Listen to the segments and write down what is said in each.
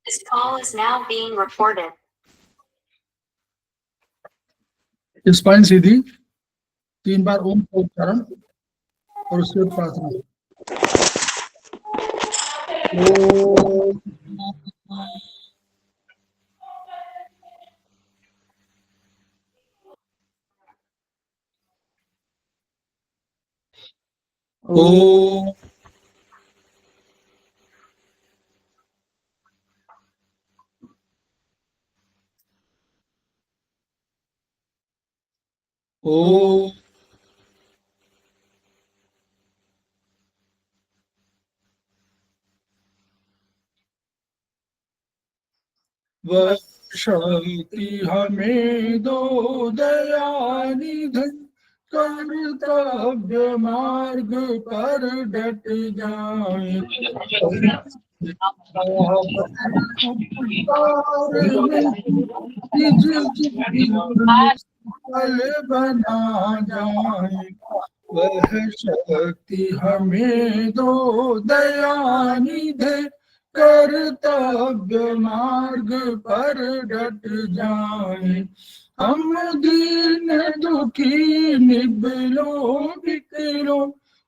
This call is now being recorded. Spine सीधी, 3 बार ओम का उच्चारण और उसके बाद प्रार्थना। ओम ओम वह शक्ति हमें दो दयानिधि, कर्तव्य मार्ग पर डट जाए। निज जीवन फल बना जाए, वह शक्ति हमें दो दयानिधि, कर्तव्य मार्ग पर डट जाए। हम दीन दुखी निबलों बिकलों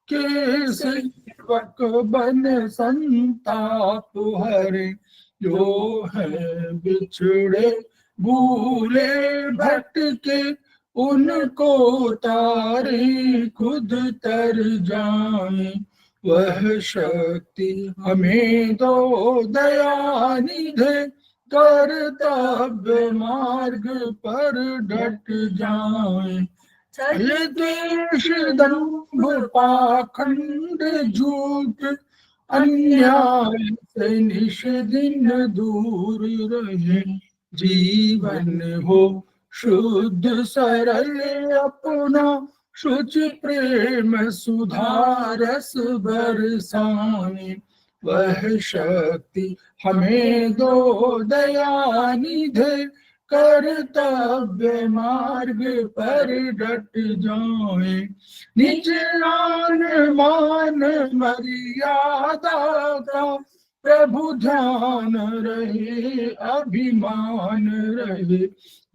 के सेवक बन संताप हरे, जो है बिछड़े भूले भटके, उनको तारे खुद तर जाए। वह शक्ति हमें दो दयानिधि, कर्तव्य मार्ग पर डट जाए। छल द्वेष दंभ पाखंड झूठ अन्याय से निश दिन दूर रहे, जीवन हो शुद्ध सरल अपना, शुचि प्रेम सुधारस बरसाए। वह शक्ति हमें दो दयानिधि, कर्तव्य मार्ग पर डट जाए। निज आन मान मर्यादा का प्रभु ध्यान रहे, अभिमान रहे,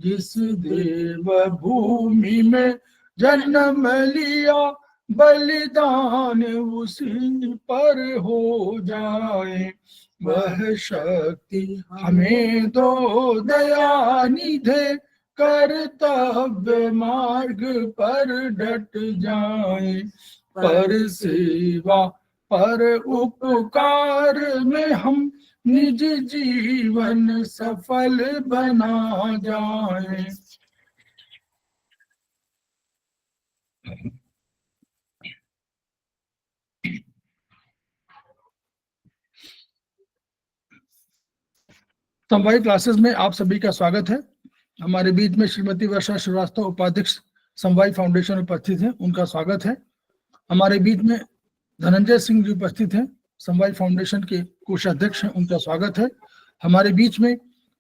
जिस देव भूमि में जन्म लिया, बलिदान उसी पर हो जाए। वह शक्ति हमें दो दयानिधि, कर्तव्य मार्ग पर डट जाए। पर सेवा पर उपकार में हम निज जीवन सफल बना जाए। समवायी क्लासेस में आप सभी का स्वागत है। हमारे बीच में श्रीमती वर्षा श्रीवास्तव उपाध्यक्ष समवायी फाउंडेशन उपस्थित हैं, उनका स्वागत है। हमारे बीच में धनंजय सिंह जी उपस्थित हैं, समवायी फाउंडेशन के कोषाध्यक्ष हैं, उनका स्वागत है। हमारे बीच में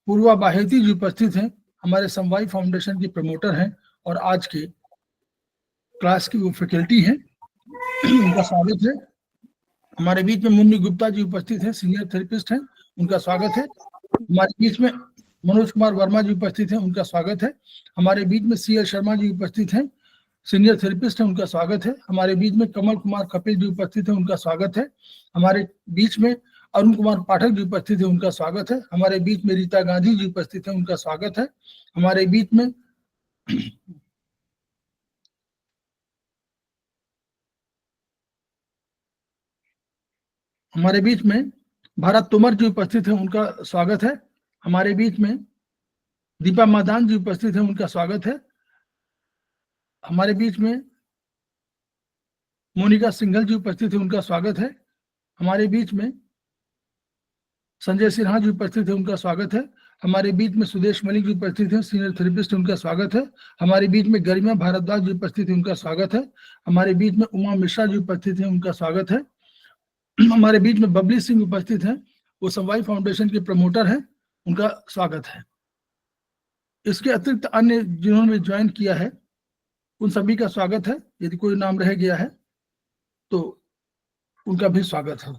पूर्वा बाहेती जी उपस्थित हैं, हमारे समवायी फाउंडेशन की प्रमोटर हैं और आज के क्लास की वो फैकल्टी हैं, उनका स्वागत है। हमारे बीच में मुन्नी गुप्ता जी उपस्थित हैं, सीनियर थेरेपिस्ट हैं, उनका स्वागत है। हमारे बीच में मनोज कुमार वर्मा जी उपस्थित हैं, उनका स्वागत है। हमारे बीच में CL शर्मा जी उपस्थित हैं, सीनियर थेरेपिस्ट हैं, उनका स्वागत है। हमारे बीच में कमल कुमार कपिल जी उपस्थित हैं, उनका स्वागत है। हमारे बीच में अरुण कुमार पाठक जी उपस्थित हैं, उनका स्वागत है। हमारे बीच में रीता गांधी जी उपस्थित हैं, उनका स्वागत है। हमारे बीच में भारत तोमर जी उपस्थित हैं, उनका स्वागत है। हमारे बीच में दीपा मादान जी उपस्थित हैं, उनका स्वागत है। हमारे बीच में मोनिका सिंघल जी उपस्थित है, उनका स्वागत है। हमारे बीच में संजय सिन्हा जी उपस्थित है, उनका स्वागत है। हमारे बीच में सुदेश मलिक जी उपस्थित हैं, सीनियर थेरेपिस्ट, उनका स्वागत है। हमारे बीच में गरिमा भारद्वाज जी उपस्थित है, उनका स्वागत है। हमारे बीच में उमा मिश्रा जी उपस्थित है, उनका स्वागत है। हमारे बीच में बबली सिंह उपस्थित हैं, वो समवायी फाउंडेशन के प्रमोटर हैं, उनका स्वागत है। इसके अतिरिक्त अन्य जिन्होंने ज्वाइन किया है उन सभी का स्वागत है। यदि कोई नाम रह गया है तो उनका भी स्वागत है।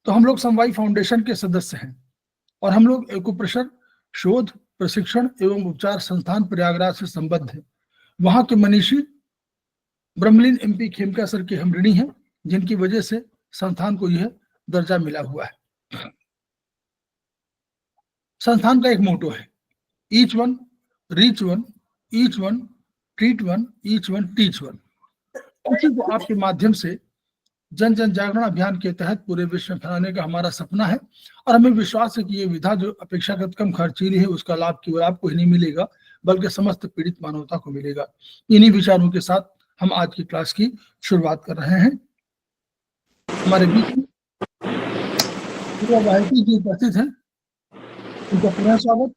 तो तो हम लोग समवाय फाउंडेशन के सदस्य हैं और हम लोग एक्यूप्रेशर शोध प्रशिक्षण एवं उपचार संस्थान प्रयागराज से संबद्ध है। वहां के मनीषी ब्रह्मलीन MP खेमका सर के हम ऋणी हैं, जिनकी वजह से संस्थान को यह दर्जा मिला हुआ है। संस्थान का एक मोटो है, each one reach one, each one treat one, each one teach one. उसी को आपके माध्यम से जन जन जागरण अभियान के तहत पूरे विश्व में फैलाने का हमारा सपना है और हमें विश्वास है कि ये विधा जो अपेक्षाकृत कम खर्चीली है, उसका लाभ केवल आपको ही नहीं मिलेगा बल्कि समस्त पीड़ित मानवता को मिलेगा। इन्हीं विचारों के साथ हम आज की क्लास की शुरुआत कर रहे हैं। हमारे बीच में जी उपस्थित हैं, उनका पुनः स्वागत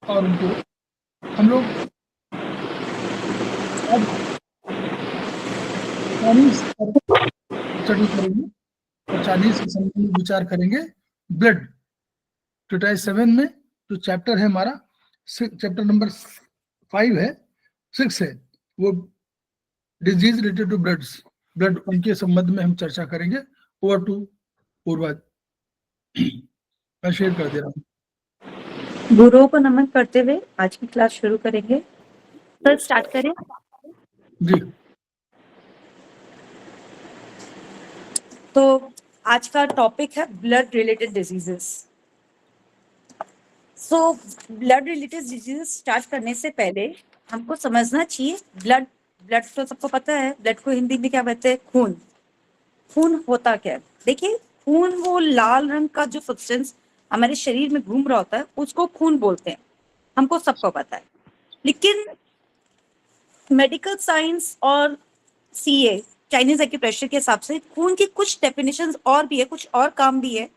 और उनको हम लोग स्टडी करेंगे और चाइनीज के संबंध में विचार करेंगे। ब्लड टोटाइज 7 में जो चैप्टर है हमारा, चैप्टर नंबर 5 है, 6 है, वो डिजीज रिलेटेड टू ब्लड, उनके संबंध में हम चर्चा करेंगे। ओवर टू पूर्वा, मैं शेयर कर दे रहा हूँ। गुरुओं को नमन करते हुए आज की क्लास शुरू करेंगे। सर स्टार्ट करें जी। तो आज का टॉपिक है blood related diseases. So blood related diseases start करने से पहले हमको समझना चाहिए ब्लड तो सबको पता है, ब्लड को हिंदी में क्या कहते हैं? खून। खून होता क्या है? देखिए, खून वो लाल रंग का जो सब्सटेंस हमारे शरीर में घूम रहा होता है उसको खून बोलते हैं, हमको सबको पता है। लेकिन मेडिकल साइंस और CA चाइनीज एक्यूप्रेशर के हिसाब से खून की कुछ डेफिनेशंस और भी है, कुछ और काम भी है।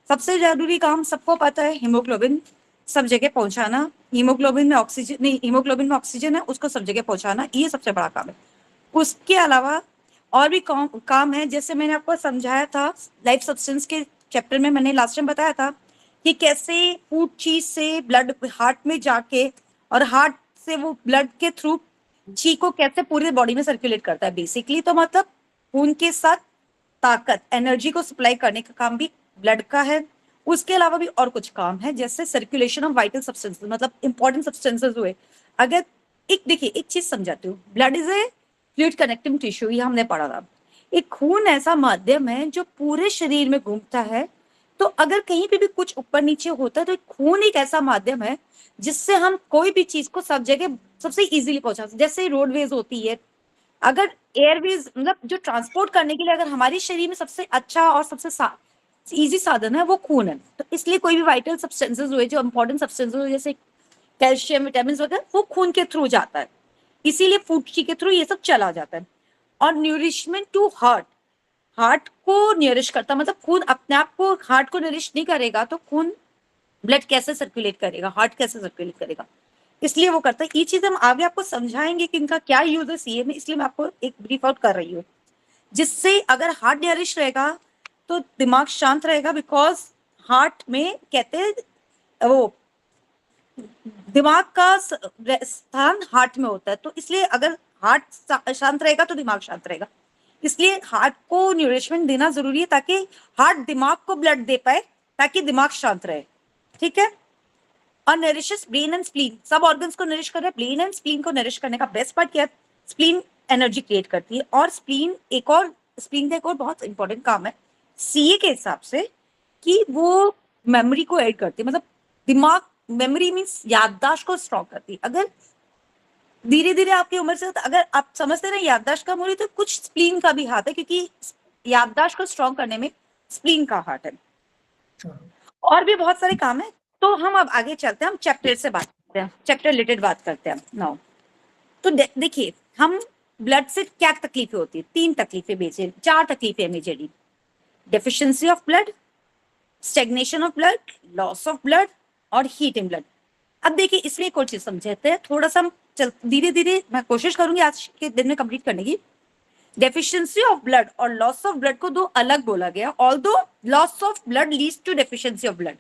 सबसे जरूरी काम सबको पता है, हीमोग्लोबिन सब जगह पहुंचाना। हीमोग्लोबिन में ऑक्सीजन है, उसको सब जगह पहुंचाना, ये सबसे बड़ा काम है। उसके अलावा और भी काम है, जैसे मैंने आपको समझाया था लाइफ सब्सटेंस के चैप्टर में, मैंने लास्ट टाइम बताया था कि कैसे फूड चीज से ब्लड हार्ट में जाके और हार्ट से वो ब्लड के थ्रू ची को कैसे पूरी बॉडी में सर्कुलेट करता है बेसिकली। तो मतलब खून के साथ ताकत, एनर्जी को सप्लाई करने का काम भी ब्लड का है। उसके अलावा भी और कुछ काम है, जैसे सर्कुलेशन ऑफ वाइटल सब्सटेंसेस, मतलब इंपॉर्टेंट सब्सटेंसेस हुए। अगर देखिए एक चीज समझाती हूँ, blood is a fluid connecting tissue, ये हमने पढ़ा था। एक खून ऐसा माध्यम है जो पूरे शरीर में घूमता है, तो अगर कहीं पे भी कुछ ऊपर नीचे होता है तो खून एक ऐसा माध्यम है जिससे हम कोई भी चीज को सब जगह सबसे इजीली पहुंचा सकते। जैसे रोडवेज होती है, अगर एयरवेज मतलब जो ट्रांसपोर्ट करने के लिए अगर हमारे शरीर में सबसे अच्छा और सबसे इजी साधन है वो खून है, तो इसलिए कोई भी वाइटल सब्सटेंसेस हुए, जो इंपॉर्टेंट सब्सटेंसेस हुए जैसे कैल्शियम, विटामिन वगैरह, वो खून के थ्रू जाता है, इसीलिए फूड के थ्रू ये सब चला जाता है। और न्यूरिशमेंट टू हार्ट को न्यूरिश करता, मतलब खून अपने आप को हार्ट को न्यूरिश नहीं करेगा तो खून ब्लड कैसे सर्कुलेट करेगा, हार्ट कैसे सर्कुलेट करेगा, इसलिए वो करता है। ये चीज हम आगे आपको समझाएंगे कि इनका क्या यूज है CA में, इसलिए मैं आपको एक ब्रीफ आउट कर रही हूँ। जिससे अगर हार्ट न्यूरिश रहेगा तो दिमाग शांत रहेगा, बिकॉज हार्ट में कहते हैं वो दिमाग का स्थान हार्ट में होता है, तो इसलिए अगर हार्ट शांत रहेगा तो दिमाग शांत रहेगा। इसलिए हार्ट को न्यूरिशमेंट देना जरूरी है ताकि हार्ट दिमाग को ब्लड दे पाए, ताकि दिमाग शांत रहे, ठीक है। और नरिशेस ब्रेन एंड स्प्लीन, सब ऑर्गन्स को नरिश कर रहे हैं। ब्रेन एंड स्प्लीन को नरिश करने का बेस्ट पार्ट क्या है? स्प्लीन एनर्जी क्रिएट करती है, और स्प्लीन का एक और बहुत इंपॉर्टेंट काम है CA के हिसाब से कि वो मेमोरी को ऐड करती है, मतलब दिमाग, मेमोरी मीन्स याददाश्त को स्ट्रॉन्ग करती है। अगर धीरे धीरे आपकी उम्र से अगर आप समझते रहे याददाश्त कम हो रही, तो कुछ स्प्लीन का भी हाथ है, क्योंकि याददाश्त को स्ट्रॉन्ग करने में स्प्लीन का हाथ है। और भी बहुत सारे काम है, तो हम अब आगे चलते हैं, हम चैप्टर से बात करते हैं, चैप्टर रिलेटेड बात करते हैं नाउ। तो देखिए, हम ब्लड से क्या तकलीफें होती है? 3 तकलीफें, बेसिक 4 तकलीफें majorly: deficiency of blood, stagnation of blood, loss of blood और हीट इन ब्लड। अब देखिए, इसमें एक और चीज समझते हैं, थोड़ा सा हम धीरे धीरे, मैं कोशिश करूंगी आज के दिन में कंप्लीट करने की। डेफिशिएंसी ऑफ ब्लड और लॉस ऑफ ब्लड को 2 अलग बोला गया, although loss of blood leads to deficiency of blood.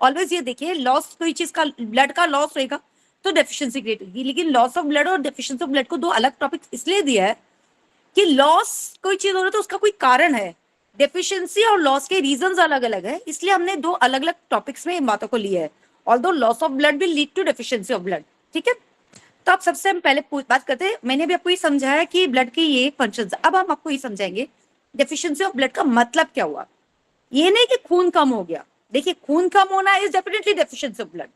Always ये देखिए, लॉस कोई चीज का, ब्लड का लॉस होगा तो डेफिशिएंसी क्रिएट होगी, लेकिन लॉस ऑफ ब्लड और डेफिशिएंसी ऑफ ब्लड को 2 अलग टॉपिक इसलिए दिया है कि लॉस कोई चीज हो रहा है तो उसका कोई कारण है, डेफिशिएंसी और लॉस के रीजंस अलग अलग है, इसलिए हमने दो अलग अलग टॉपिक्स में इन बातों को लिया है। Although loss of blood will lead to deficiency of blood, ठीक है। तो अब सबसे हम पहले बात करते हैं, मैंने भी आपको ये समझाया कि ब्लड के ये फंक्शंस, अब हम आपको ये समझाएंगे डेफिशिएंसी ऑफ ब्लड का मतलब क्या हुआ। ये नहीं कि खून कम हो गया, देखिए खून कम होना is definitely deficiency of blood,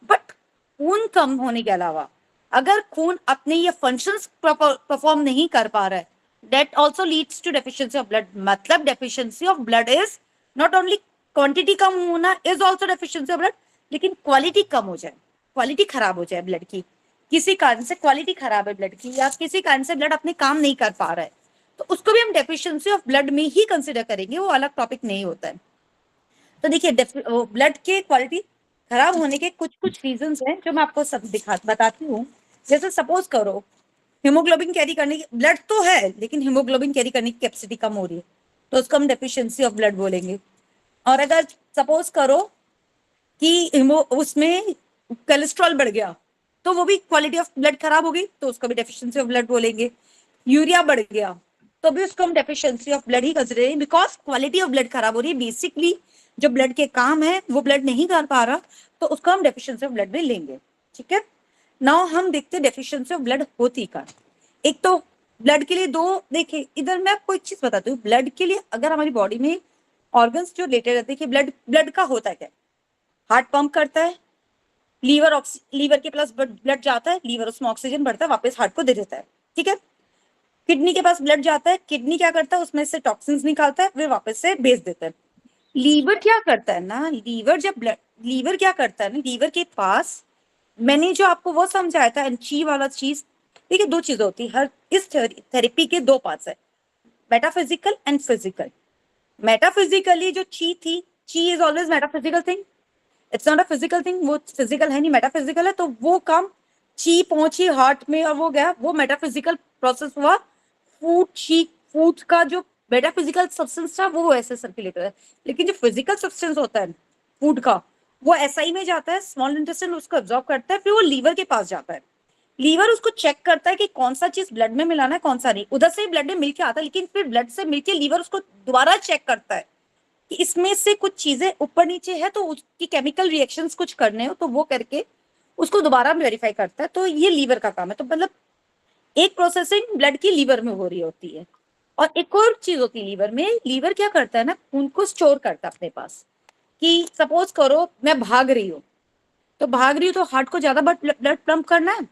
but खून कम होने के अलावा अगर खून अपने ये फंक्शंस परफॉर्म नहीं कर पा रहा है, that also leads to deficiency of blood. मतलब deficiency of blood is not only quantity कम होना is also deficiency of blood, लेकिन क्वालिटी कम हो जाए, क्वालिटी खराब हो जाए ब्लड की, किसी कारण से क्वालिटी खराब है ब्लड की, या किसी कारण से ब्लड अपने काम नहीं कर पा रहा है, तो उसको भी हम डेफिशिएंसी ऑफ ब्लड में ही कंसिडर करेंगे, वो अलग टॉपिक नहीं होता है। तो देखिए ब्लड के क्वालिटी खराब होने के कुछ कुछ रीजंस हैं जो मैं आपको सब बताती हूँ। जैसे सपोज करो हीमोग्लोबिन कैरी करने की, ब्लड तो है लेकिन हीमोग्लोबिन कैरी करने की कैपेसिटी कम हो रही है, तो उसको हम डेफिशिएंसी ऑफ ब्लड बोलेंगे। और अगर सपोज करो कि उसमें कोलेस्ट्रॉल बढ़ गया, तो वो भी क्वालिटी ऑफ ब्लड खराब हो गई, तो उसको भी डेफिशिएंसी ऑफ ब्लड बोलेंगे। यूरिया बढ़ गया तो भी उसको हम deficiency of blood he consider करेंगे, बिकॉज क्वालिटी ऑफ ब्लड खराब हो रही है, बेसिकली जो ब्लड के काम है वो ब्लड नहीं कर पा रहा, तो उसको हम डेफिशिएंसी ऑफ ब्लड में लेंगे, ठीक है। नाउ हम देखते हैं डेफिशिएंसी ऑफ ब्लड होती का। एक तो ब्लड के लिए दो, देखिए इधर मैं आपको एक चीज बताती हूँ, ब्लड के लिए अगर हमारी बॉडी में ऑर्गन्स जो रिलेटेड रहते हैं, ब्लड ब्लड का होता है क्या, हार्ट पंप करता है, लीवर के पास ब्लड जाता है, लीवर उसमें ऑक्सीजन बढ़ता है, वापस हार्ट को दे देता है, ठीक है। किडनी के पास ब्लड जाता है, किडनी क्या करता है, उसमें से टॉक्सिन्स निकालता है, फिर वापस से भेज देता है। लीवर क्या करता है ना, लीवर क्या करता है ना, लीवर के पास मैंने जो आपको वो समझाया था ची वाला चीज, देखिए दो चीजें होती है, हर इस थेरेपी के दो पार्ट्स है, मेटाफिजिकल एंड फिजिकल। मेटाफिजिकली जो ची थी, ची is always metaphysical thing, it's not a physical thing, वो फिजिकल है नहीं मेटाफिजिकल है, तो वो काम ची पहुंची हार्ट में और वो गया, वो मेटाफिजिकल प्रोसेस हुआ। फूड का जो मेटाफिजिकल सब्सटेंस था वो ऐसे सर्कुलेट है, लेकिन जो फिजिकल सब्सटेंस होता है फूड का, वो एसआई में जाता है, स्मॉल इंटेस्टाइन उसको एब्जॉर्ब करता है, फिर वो लीवर के पास जाता है। लीवर उसको चेक करता है कि कौन सा चीज ब्लड में मिलाना है कौन सा नहीं, उधर से ब्लड में मिलके आता है, लेकिन फिर ब्लड से मिलके लीवर उसको दोबारा चेक करता है कि इसमें से कुछ चीजें ऊपर नीचे है, तो उसकी केमिकल रिएक्शंस कुछ करने हो तो वो करके उसको दोबारा वेरीफाई करता है, तो ये लीवर का काम है। तो मतलब एक प्रोसेसिंग ब्लड की लीवर में हो रही होती है। और एक और चीज होती है लीवर में, लीवर क्या करता है ना, खून को स्टोर करता है अपने पास, कि सपोज करो मैं भाग रही हूँ, तो भाग रही हूँ तो हार्ट को ज्यादा ब्लड पंप करना है,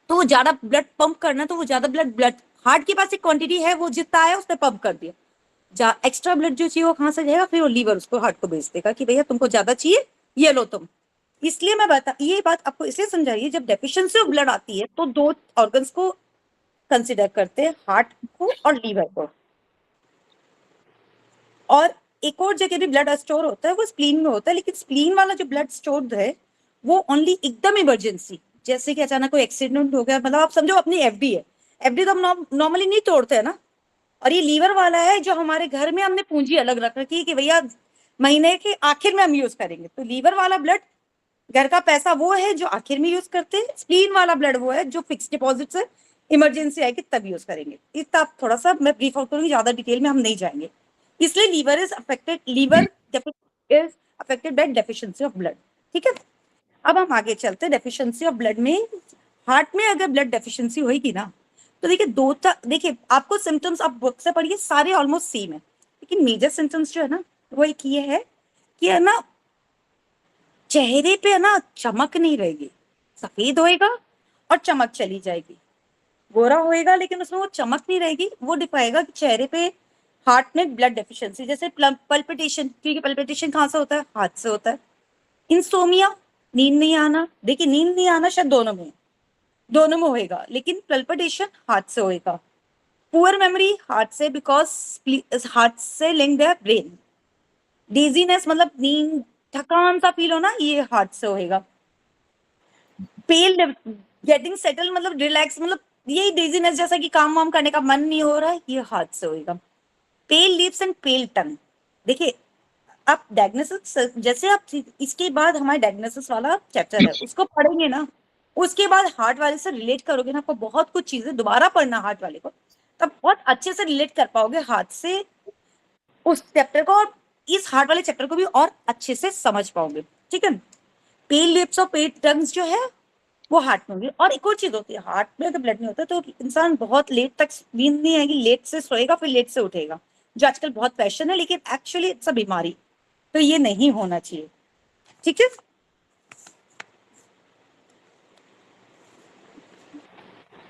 तो वो ज्यादा ब्लड पंप करना है, तो वो ज्यादा ब्लड हार्ट के पास एक क्वांटिटी है, वो जितना आया उसने पंप कर दिया, एक्स्ट्रा ब्लड जो चाहिए वो कहाँ से जाएगा, फिर वो लीवर उसको हार्ट को भेज देगा कि भैया तुमको ज्यादा चाहिए, ये लो तुम। इसलिए मैं ये बात आपको इसलिए समझाइए, जब डेफिशिएंसी ऑफ ब्लड आती है तो दो ऑर्गन्स को कंसिडर करते हैं, हार्ट को और लीवर को। और एक और जगह भी ब्लड स्टोर होता है, वो स्प्लीन में होता है, लेकिन स्प्लीन वाला जो ब्लड स्टोर है वो ओनली एकदम इमरजेंसी, जैसे कि अचानक कोई एक्सीडेंट हो गया, मतलब आप समझो अपनी एफडी है, एफडी तो हम नॉर्मली नहीं तोड़ते हैं ना, और ये लीवर वाला है जो हमारे घर में हमने पूंजी अलग रख रखी है कि भैया महीने के आखिर में हम यूज करेंगे, तो लीवर वाला ब्लड घर का पैसा वो है जो आखिर में यूज करते हैं, स्प्लीन वाला ब्लड वो है जो फिक्स डिपॉजिट से इमरजेंसी आएगी तब यूज करेंगे। इतना थोड़ा सा मैं ब्रीफ आउट करूंगी, ज्यादा डिटेल में हम नहीं जाएंगे। इसलिए liver is affected by deficiency of blood, ठीक है। अब हम आगे चलते हैं डेफिशिएंसी ऑफ ब्लड में। हार्ट में अगर ब्लड डेफिशिएंसी होगी ना, तो देखिए देखिए आपको सिम्टम्स आप बुक से पढ़िए, सारे ऑलमोस्ट सेम है, लेकिन मेजर सिम्टम्स जो है ना वो एक ये है कि है ना चेहरे पे है ना चमक नहीं रहेगी, सफेद होएगा और चमक चली जाएगी, गोरा होएगा लेकिन उसमें वो चमक नहीं रहेगी, वो दिखाएगा कि चेहरे पे हार्ट में ब्लड डेफिशिएंसी। जैसे पल्पिटेशन, क्योंकि पल्पिटेशन कहाँ से होता है, हार्ट से होता है। इंसोमिया, नींद नहीं आना, देखिए नींद नहीं आना शायद दोनों में होएगा, लेकिन पल्पिटेशन हार्ट से होएगा। पुअर मेमोरी हार्ट से, बिकॉज हार्ट से लिंक्ड है ब्रेन। डेजीनेस मतलब नींद थकान सा फील होना, ये हार्ट से होएगा। पेल गेटिंग सेटल मतलब रिलैक्स, मतलब यही डेजीनेस जैसा कि काम वाम करने का मन नहीं हो रहा है, ये हार्ट से होएगा। पेल लिप्स एंड पेल टंग, देखिए आप डायग्नोसिस, जैसे आप इसके बाद हमारे डायग्नोसिस वाला चैप्टर है उसको पढ़ेंगे ना, उसके बाद हार्ट वाले से रिलेट करोगे ना, आपको बहुत कुछ चीजें दोबारा पढ़ना हार्ट वाले को, तब बहुत अच्छे से रिलेट कर पाओगे हार्ट से उस चैप्टर को और इस हार्ट वाले चैप्टर को भी और अच्छे से समझ पाओगे, ठीक है। पेल लिप्स और पेल टंग्स जो है वो हार्ट में होगी। और एक और चीज होती है, हार्ट में अगर ब्लड नहीं होता तो इंसान बहुत लेट तक नींद नहीं आएगी, लेट से सोएगा फिर लेट से उठेगा, जो आजकल बहुत फैशन है, लेकिन एक्चुअली इट्स अ बीमारी, तो ये नहीं होना चाहिए, ठीक है।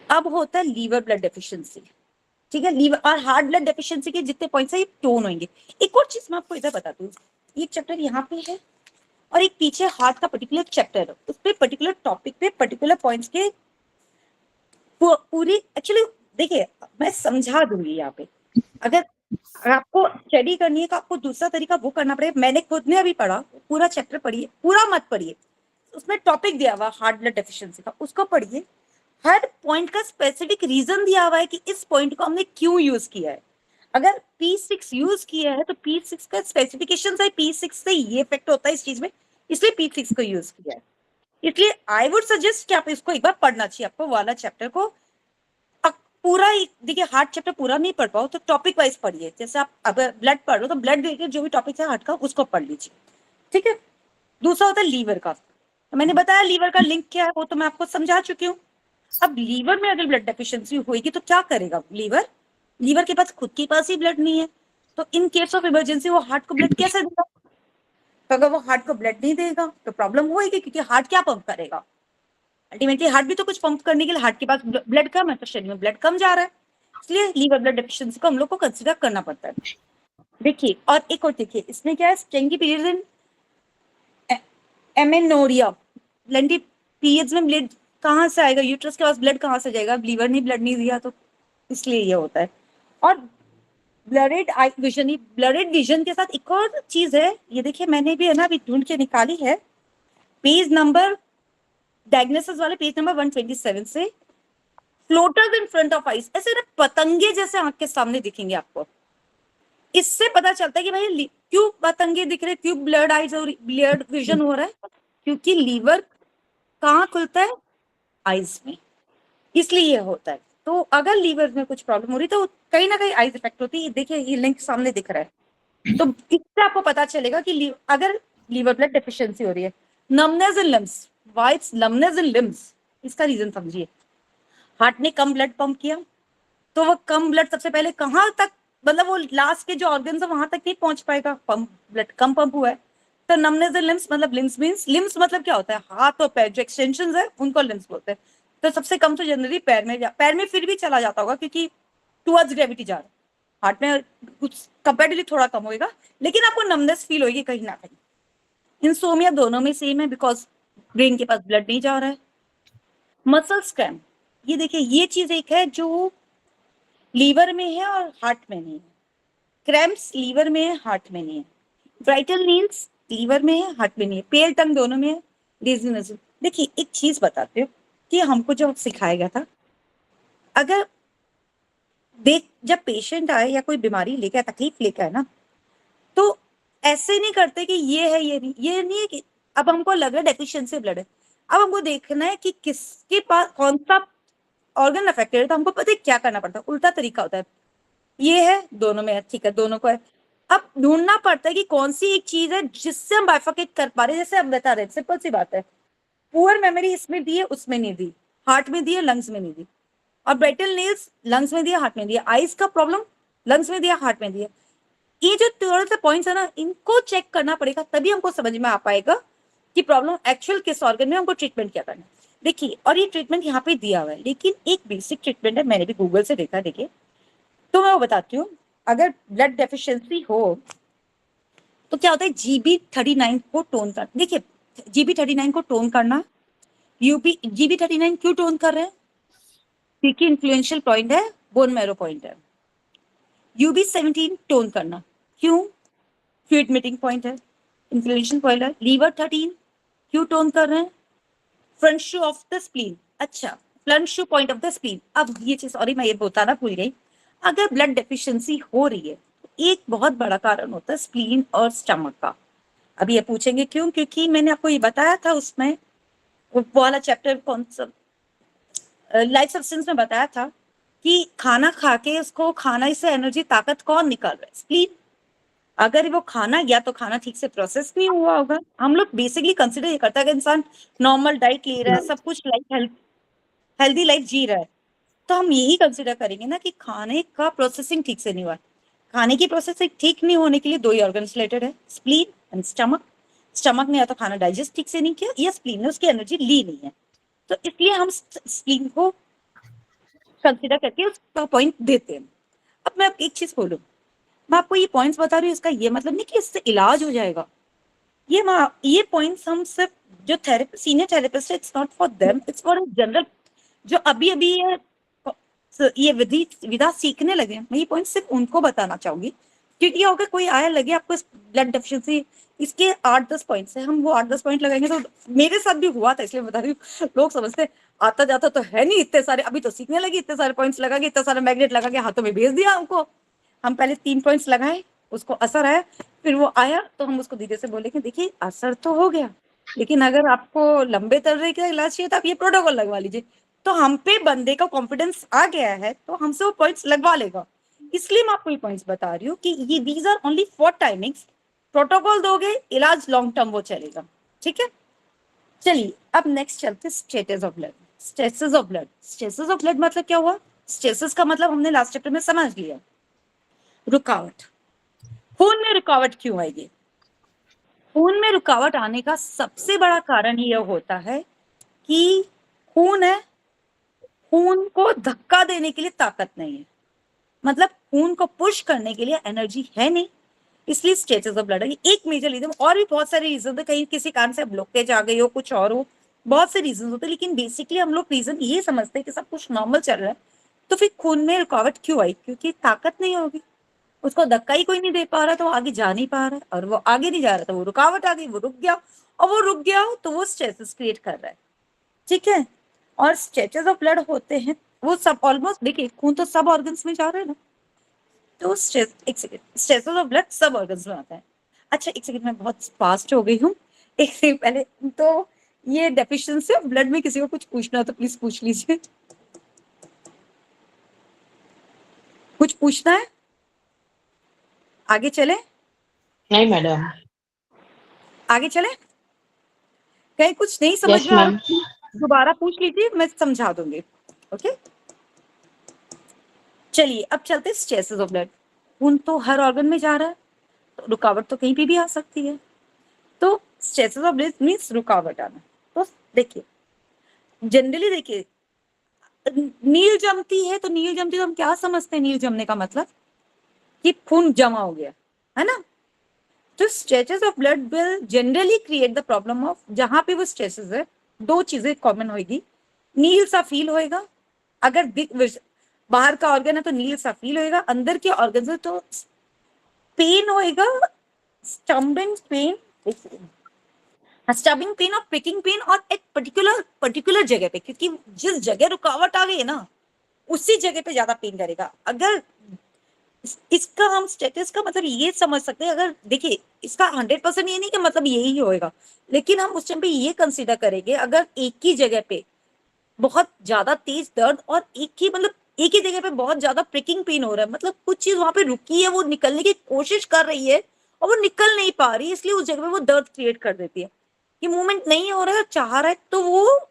अब होता है लीवर ब्लड डेफिशिएंसी, ठीक है। लीवर और हार्ट ब्लड डेफिशिएंसी के जितने पॉइंट्स है ये टोन होंगे। एक और चीज मैं आपको इधर बताती हूँ, ये चैप्टर यहाँ पे है और एक पीछे हार्ट का पर्टिकुलर चैप्टर है, उस पे पर्टिकुलर टॉपिक पे पर्टिकुलर पॉइंट्स के पूरी एक्चुअली देखिए मैं समझा दूंगी यहाँ पे। अगर आपको स्टडी करनी है तो आपको दूसरा तरीका वो करना पड़ेगा। मैंने खुद ने अभी पढ़ा, पूरा चैप्टर पढ़िए, पूरा मत पढ़िए, उसमें टॉपिक दिया हुआ हार्ट ब्लड डेफिशिएंसी का, उसको पढ़िए। हर पॉइंट का स्पेसिफिक रीजन दिया हुआ है कि इस पॉइंट को हमने क्यों यूज किया है। अगर P6 यूज किया है तो P6 का स्पेसिफिकेशन है, P6 से ये इफेक्ट होता है इस चीज में, इसलिए P6 को यूज किया है। इसलिए आई वुड सजेस्ट कि आप इसको एक बार पढ़ना चाहिए, आपको वाला चैप्टर को पूरा। देखिए हार्ट चैप्टर पूरा नहीं पढ़ पाओ तो टॉपिक वाइज पढ़िए, जैसे आप अगर ब्लड पढ़ लो तो ब्लड देखिए जो भी टॉपिक है हार्ट का उसको पढ़ लीजिए, ठीक है। दूसरा होता है लीवर का, तो मैंने बताया लीवर का लिंक क्या है वो तो मैं आपको समझा चुकी हूँ। अब लीवर में अगर ब्लड डेफिशिएंसी होगी तो क्या करेगा लीवर, लीवर के पास खुद के पास ही ब्लड नहीं है, तो इन केस ऑफ इमरजेंसी वो हार्ट को ब्लड कैसे देगा। तो अगर वो हार्ट को ब्लड नहीं देगा तो प्रॉब्लम होगी, क्योंकि हार्ट क्या पंप करेगा, अल्टीमेटली हार्ट भी तो कुछ पंप करने के लिए, हार्ट के पास ब्लड कम है तो शरीर में ब्लड कम जा रहा है, इसलिए लीवर ब्लड डेफिशिएंसी को हम लोग को कंसीडर करना पड़ता है। देखिए और एक और देखिए इसमें क्या है, स्ट्रेंगी पीरियड इन एमेनोरिया, लेंटी पीरियड्स में ब्लड कहाँ से आएगा, यूट्रस के पास ब्लड कहाँ से जाएगा, लीवर ने ब्लड नहीं दिया तो इसलिए ये होता है। और blooded eye vision, blooded vision के साथ एक और चीज है, ये देखिए मैंने भी है ना अभी ढूंढ के निकाली है, पेज नंबर डायग्नोसिस वाले पेज नंबर 127 से, floaters in front of eyes, ऐसे ना पतंगे जैसे आंख के सामने दिखेंगे आपको। इससे पता चलता है कि भाई क्यों पतंगे दिख रहे, क्यों ब्लड आइज और ब्लड विजन हो रहा है, क्योंकि लीवर कहाँ खुलता है, आइज में, इसलिए ये होता है। तो अगर लीवर में कुछ प्रॉब्लम हो रही तो कहीं ना कहीं आइज इफेक्ट होती है। देखिए ये लिंक सामने दिख रहा है, तो इससे आपको पता चलेगा कि अगर लीवर ब्लड डेफिशिएंसी हो रही है। Numbness in limbs, why it's numbness in limbs, इसका रीजन समझिए। हार्ट ने कम ब्लड पंप किया तो वो कम ब्लड सबसे पहले कहाँ तक, मतलब वो लास्ट के जो ऑर्गन्स है वहां तक नहीं पहुंच पाएगा, पंप ब्लड कम पंप हुआ है। तो नमनेस इन लिम्स मतलब लिम्स मींस, लिम्स मतलब क्या होता है, हाथ और पैर जो एक्सटेंशन है उनको लिम्स बोलते हैं। तो सबसे कम तो जनरली पैर में फिर भी चला जाता होगा क्योंकि टुवर्ड्स ग्रेविटी जा रहा है, हार्ट में कुछ कंपेरेटिवली थोड़ा कम होगा, लेकिन आपको नमनेस फील होगी कहीं ना कहीं। इंसोमिया दोनों में सेम है, बिकॉज ब्रेन के पास ब्लड नहीं जा रहा है। मसल क्रैम्प, ये देखिए ये चीज एक है जो लीवर में है और हार्ट में नहीं है, क्रैम्प्स लीवर में है हार्ट में नहीं है, ब्राइटल नील्स लीवर में है हार्ट में नहीं है, पेल टंग दोनों में है, डिजीनेस। देखिए एक चीज बताते हो कि हमको जो सिखाया गया था, अगर देख जब पेशेंट आए या कोई बीमारी लेके आए, तकलीफ लेके आए ना, तो ऐसे नहीं करते कि ये है ये नहीं है कि अब हमको लग रहा है डेफिशिएंसी ब्लड है, अब हमको देखना है कि किसके पास कौन सा ऑर्गन अफेक्टेड है, तो हमको पता है क्या करना पड़ता है, उल्टा तरीका होता है। ये है दोनों में है, ठीक है दोनों को है, अब ढूंढना पड़ता है कि कौन सी एक चीज है जिससे हम बाइफरकेट कर पा रहे हैं। जैसे हम बता रहे, सिंपल सी बात है, पुअर मेमोरी इसमें दी है उसमें नहीं दी, हार्ट में दी है लंग्स में नहीं दी, और ब्राइटल नेल्स लंग्स में दिया हार्ट में दिया, आईज का प्रॉब्लम लंग्स में दिया हार्ट में दिया। ये जो थोड़े से पॉइंट्स है ना, इनको चेक करना पड़ेगा, तभी हमको समझ में आ पाएगा कि प्रॉब्लम एक्चुअल किस ऑर्गन में, हमको ट्रीटमेंट क्या करना है। देखिए और ये ट्रीटमेंट यहाँ पे दिया हुआ है, लेकिन एक बेसिक ट्रीटमेंट है, मैंने भी गूगल से देखा, देखिए तो मैं वो बताती हूँ। अगर ब्लड डेफिशिएंसी हो तो क्या होता है, GB39 को टोन कर, देखिए GB39 को टोन करना, GB39 क्यों टोन कर रहे हैं, क्योंकि इन्फ्लुएंशियल पॉइंट है, बोन मैरो पॉइंट है। UB17 टोन करना क्यों, फ्लूइड मीटिंग पॉइंट है, इन्फ्लुएंशियल पॉइंट है। लीवर 13 क्यों टोन कर रहे हैं, front shoe of the spleen, अच्छा front shoe point of the spleen. अब ये चीज सॉरी मैं ये बताना भूल गई, अगर ब्लड डेफिशिएंसी हो रही है तो एक बहुत बड़ा कारण होता है स्प्लीन और स्टमक का। अब ये पूछेंगे क्यों, क्योंकि मैंने आपको ये बताया था उसमें, वो वाला चैप्टर कौन सा, लाइफ सब्सटेंस में बताया था कि खाना खा के उसको, खाना से एनर्जी ताकत कौन निकाल रहा है, स्प्लीन। अगर वो खाना या तो खाना ठीक से प्रोसेस नहीं हुआ होगा, हम लोग बेसिकली कंसिडर ये करता है कि इंसान नॉर्मल डाइट ले रहा है, सब कुछ लाइफ हेल्दी लाइफ जी रहा है, तो हम यही कंसिडर करेंगे ना कि खाने का प्रोसेसिंग ठीक से नहीं हुआ। खाने की प्रोसेसिंग ठीक नहीं होने के लिए दो ही ऑर्गन्स रिलेटेड है, स्प्लीन एंड स्टमक। स्टमक ने या तो खाना डाइजेस्ट ठीक से नहीं किया या स्प्लीन ने उसकी एनर्जी ली नहीं है, तो इसलिए हम स्प्लीन को कंसिडर करके उसका पॉइंट देते हैं। अब मैं एक चीज बोलूं, मैं आपको ये पॉइंट्स बता रही हूँ, इसका ये मतलब नहीं कि इससे इलाज हो जाएगा। ये पॉइंट्स हम सिर्फ जो सीनियर थेरेपिस्ट है, it's not for them, it's for general जो अभी अभी ये विधा सीखने लगे। मैं ये पॉइंट सिर्फ उनको बताना चाहूंगी, क्योंकि अगर कोई आया लगे आपको ब्लड डेफिशिएंसी, इसके 8-10 पॉइंट्स है, हम वो 8-10 पॉइंट लगाएंगे तो मेरे साथ भी हुआ था, इसलिए बता रही हूँ। लोग समझते आता जाता तो है नहीं इतने सारे, अभी तो सीखने लगी, इतने सारे पॉइंट्स लगा के, इतना सारा मैग्नेट लगा के हाथों में भेज दिया हमको। हम पहले 3 पॉइंट्स लगाए, उसको असर आया, फिर वो आया तो हम उसको धीरे से बोले कि देखिए असर तो हो गया, लेकिन अगर आपको लंबे तर्रे का इलाज चाहिए तो आप ये प्रोटोकॉल लगवा लीजिए। तो हम पे बंदे का कॉन्फिडेंस आ गया है तो हमसे वो पॉइंट्स लगवा लेगा। इसलिए मैं आपको ये पॉइंट्स बता रही हूँ कि ये these are only for timings. Protocol दोगे, इलाज लॉन्ग टर्म वो चलेगा, ठीक है। चलिए अब नेक्स्ट चलते status of blood. Status of blood, status of blood मतलब क्या हुआ? स्टेटस का मतलब हमने लास्ट चैप्टर में समझ लिया, रुकावट। खून में रुकावट क्यों आएगी? खून में रुकावट आने का सबसे बड़ा कारण यह होता है कि खून है, खून को धक्का देने के लिए ताकत नहीं है, मतलब खून को पुश करने के लिए एनर्जी है नहीं, इसलिए स्टेटस ऑफ ब्लड है एक मेजर रीजन। और भी बहुत सारे रीजन है, कहीं किसी कारण से ब्लॉकेज आ गई हो, कुछ और हो, बहुत से रीजन होते हैं, लेकिन बेसिकली हम लोग रीजन ये समझते हैं कि सब कुछ नॉर्मल चल रहा है तो फिर खून में रुकावट क्यों आई? क्योंकि ताकत नहीं होगी, उसको धक्का ही कोई नहीं दे पा रहा तो वो आगे जा नहीं पा रहा, और वो आगे नहीं जा रहा तो वो रुकावट आ गई, वो रुक गया, और वो रुक गया तो वो स्ट्रेसेस क्रिएट कर रहा है, ठीक है। और स्ट्रेचेस ऑफ ब्लड होते हैं वो सब ऑलमोस्ट, देखिए खून तो सब ऑर्गन्स में जा रहा है ना, तो स्ट्रेसेस ऑफ ब्लड सब ऑर्गन्स में आता है। अच्छा एक सेकंड, मैं बहुत फास्ट हो गई हूँ, एक सेकंड पहले तो ये डेफिशिएंसी ऑफ ब्लड में किसी को कुछ पूछना हो तो प्लीज पूछ लीजिए। कुछ पूछना है? आगे चले? नहीं मैडम। आगे चले? कहीं कुछ नहीं समझ यस में आ मैम। रहा दोबारा पूछ लीजिए, मैं समझा दूंगी, ओके। चलिए अब चलते स्ट्रेसेस ऑफ ब्लड। खून तो हर ऑर्गन में जा रहा है तो रुकावट तो कहीं पे भी आ सकती है, तो स्ट्रेसेस ऑफ ब्लड मींस रुकावट आना। तो देखिए जनरली देखिए नील जमती है, तो नील जमती तो हम क्या समझते हैं? नील जमने का मतलब कि खून जमा हो गया है ना। तो stretches of blood will generally create the problem of, जहां पे वो स्ट्रेसेस है दो चीजें कॉमन होगी, नील सा फील होएगा, अगर बाहर का ऑर्गन है तो नील सा फील होएगा, अंदर के ऑर्गन है तो पेन होएगा, स्टम्बिंग पेन, स्टबिंग पेन और प्रिकिंग पेन, और एक पर्टिकुलर जगह पे, क्योंकि जिस जगह रुकावट आ गई है ना उसी जगह पे ज्यादा पेन करेगा। अगर इसका हम स्टेटस का मतलब ये समझ सकते हैं, अगर देखिए इसका 100% ये नहीं कि मतलब यही होएगा, लेकिन हम उस टाइम पे ये कंसीडर करेंगे अगर एक ही जगह पे बहुत ज्यादा तेज दर्द और एक ही जगह पे बहुत ज्यादा प्रिकिंग पेन हो रहा है, मतलब कुछ चीज वहां पे रुकी है, वो निकलने की कोशिश कर रही है और वो निकल नहीं पा रही, इसलिए उस जगह पे वो दर्द क्रिएट कर देती है। ये मूवमेंट नहीं हो रहा है, चाह रहा है, तो वो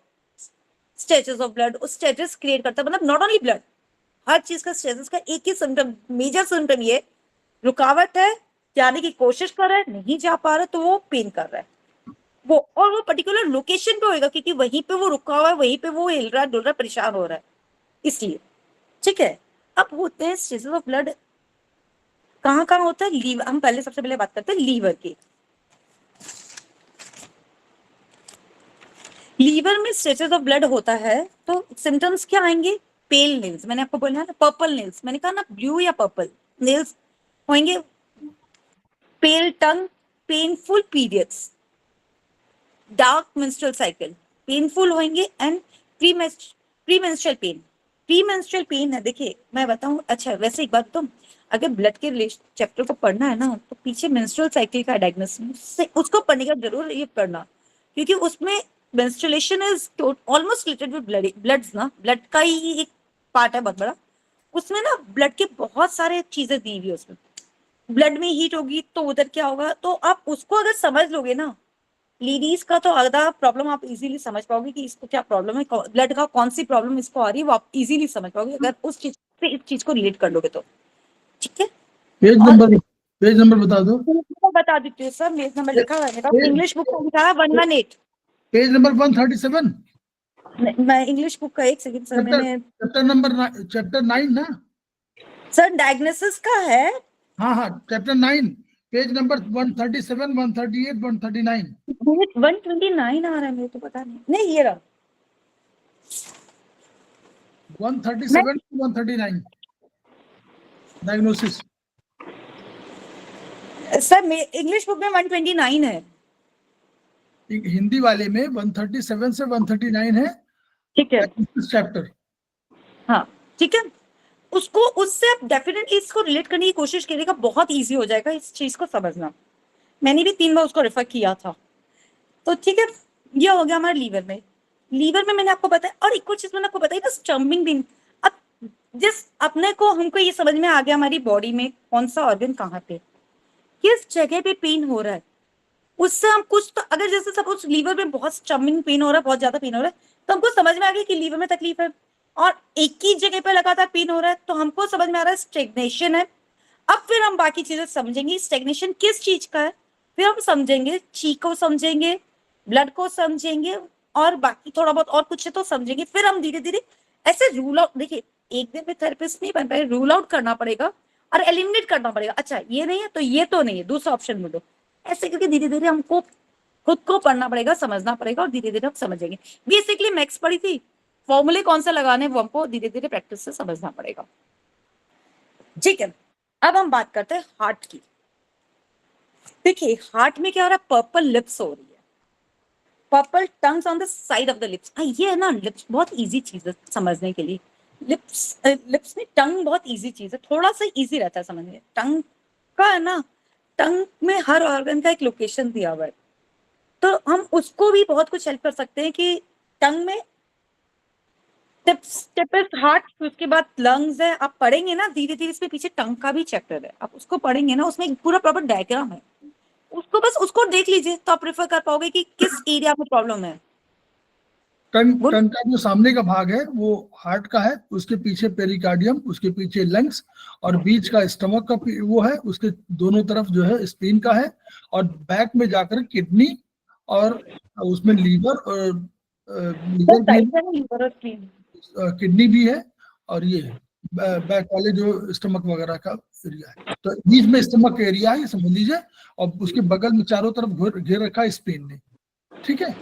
स्टेचेस ऑफ ब्लड उस स्टेटस क्रिएट करता है। मतलब नॉट ओनली ब्लड, हर चीज का स्टेटस का एक ही सिम्टम, मेजर सिम्टम ये रुकावट है, जाने की कोशिश कर रहा है, नहीं जा पा रहा, तो वो पेन कर रहा है वो, और वो पर्टिकुलर लोकेशन पे होएगा क्योंकि वहीं पे वो रुका हुआ है, वहीं पे वो हिल रहा है, डुल रहा है, परेशान हो रहा है, इसलिए, ठीक है। अब होते हैं स्टेटस ऑफ ब्लड कहाँ कहाँ होता है? लीवर। हम पहले सबसे पहले बात करते हैं लीवर की। लीवर में स्टेटस ऑफ ब्लड होता है तो सिम्टम्स क्या आएंगे? पेल नेल्स, मैंने आपको बोला ना, पर्पल नेल्स, मैंने कहा ना ब्लू या पर्पल नेल्स होंगे, pale tongue, painful periods, dark menstrual cycle, painful होंगे, and premenstrual pain. Premenstrual pain है, देखिए मैं बताऊं, अच्छा वैसे एक बात बताऊं, अगर ब्लड के चैप्टर को पढ़ना है ना तो पीछे मेंस्ट्रुअल साइकिल का डायग्नोसिस उसको पढ़ने का जरूर ये पढ़ना, क्योंकि उसमें menstruation is almost related with bloods ना, ब्लड का ही एक पार्ट है बहुत बड़ा, उसमें ना ब्लड के बहुत सारे चीजें दी हुई है उसमें, ब्लड में हीट होगी तो उधर क्या होगा, तो आप उसको अगर समझ लोगे ना, लेडीज का तो आधा प्रॉब्लम आप इजीली समझ पाओगे कि इसको क्या प्रॉब्लम है, ब्लड का कौन सी प्रॉब्लम इसको आ रही है, वो आप इजीली समझ पाओगे अगर उस चीज से इस चीज को रिलेट कर लोगे तो। ठीक है, पेज और नंबर पेज नंबर बता दो। मैं बता देती हूँ सर, मेरा नंबर लिखा हुआ है, मेरा पेज इंग्लिश बुक का लिखा है 118। पेज नंबर 137, मैं इंग्लिश बुक का, एक सेकंड सर, मैंने चैप्टर नंबर चैप्टर 9 ना। सर डायग्नोसिस का है। हाँ हाँ, चैप्टर 9, पेज नंबर 137, 138, 139। 129 आ रहा है, मेरे तो पता नहीं, नहीं ये रहा। 137 to 139 diagnosis. Sir English book में 129 है। हिंदी वाले में 137 से 139 है ठीक है, चैप्टर। हाँ ठीक है, उसको उससे आप डेफिनेटली इसको रिलेट करने की कोशिश करिएगा, बहुत इजी हो जाएगा इस चीज को समझना। मैंने भी 3 बार उसको रेफर किया था। तो ठीक है, ये हो गया हमारे लीवर में। लीवर में मैंने आपको बताया, और एक और चीज मैंने आपको बताई ना, स्टम्पिंग पेन। अब जिस अपने को हमको ये समझ में आ गया हमारी बॉडी में कौन सा ऑर्गन कहाँ पे, किस जगह पे पेन हो रहा है, उससे हम कुछ तो, अगर जैसे सपोज लीवर में बहुत स्टमिंग पेन हो रहा है, बहुत ज्यादा पेन हो रहा है, तो हमको समझ में आ गया कि लीवर में तकलीफ है, और एक ही जगह पे लगातार पेन हो रहा है, तो हमको समझ में आ रहा है स्टेग्नेशन है। अब फिर हम बाकी चीजें समझेंगे, स्टेग्नेशन किस चीज का है, फिर हम समझेंगे ची को समझेंगे, ब्लड को समझेंगे, और बाकी थोड़ा बहुत और कुछ है तो समझेंगे। फिर हम धीरे धीरे ऐसे रूल आउट, देखिए एक दिन में थेरेपिस्ट नहीं बन पाए, रूल आउट करना पड़ेगा और एलिमिनेट करना पड़ेगा। अच्छा ये नहीं है तो ये तो नहीं है, दूसरा ऑप्शन मिलो, ऐसे करके धीरे धीरे हमको खुद को पढ़ना पड़ेगा, समझना पड़ेगा, और धीरे धीरे हम समझेंगे। बेसिकली मैथ्स पढ़ी थी, फॉर्मूले कौन से लगाने वो हमको धीरे धीरे प्रैक्टिस से समझना पड़ेगा। ठीक है, अब हम बात करते हैं हार्ट की। देखिए हार्ट में क्या हो रहा है, पर्पल लिप्स हो रही है, purple tongues on the side of the lips. ये है ना, लिप्स बहुत इजी चीज है समझने के लिए। लिप्स में टंग बहुत इजी चीज है, थोड़ा सा इजी रहता है समझने। टंग का है ना, टंग में हर ऑर्गन का एक लोकेशन दिया हुआ है, तो हम उसको भी बहुत कुछ हेल्प कर सकते हैं कि टंग में टिप इज हार्ट, उसके बाद लंग्स है। आप पढ़ेंगे ना धीरे धीरे, इसमें पीछे टंग का भी चैप्टर है, आप उसको पढ़ेंगे ना, उसमें एक पूरा प्रॉपर डायग्राम है, उसको बस उसको देख लीजिए तो आप प्रेफर कर पाओगे कि किस एरिया में प्रॉब्लम है। टंग का जो सामने का भाग है वो हार्ट का है, उसके पीछे पेरिकार्डियम, उसके पीछे लंग्स, और बीच का स्टमक का वो है, उसके दोनों तरफ जो है स्प्लीन का है, और बैक में जाकर किडनी, और उसमें लीवर, और लीवर भी है, किडनी भी है, और ये बैक वाले जो स्टमक वगैरह का एरिया है। तो बीच में स्टमक का एरिया है, ये समझ लीजिए, और उसके बगल में चारों तरफ घेर रखा है स्प्लीन ने। ठीक है,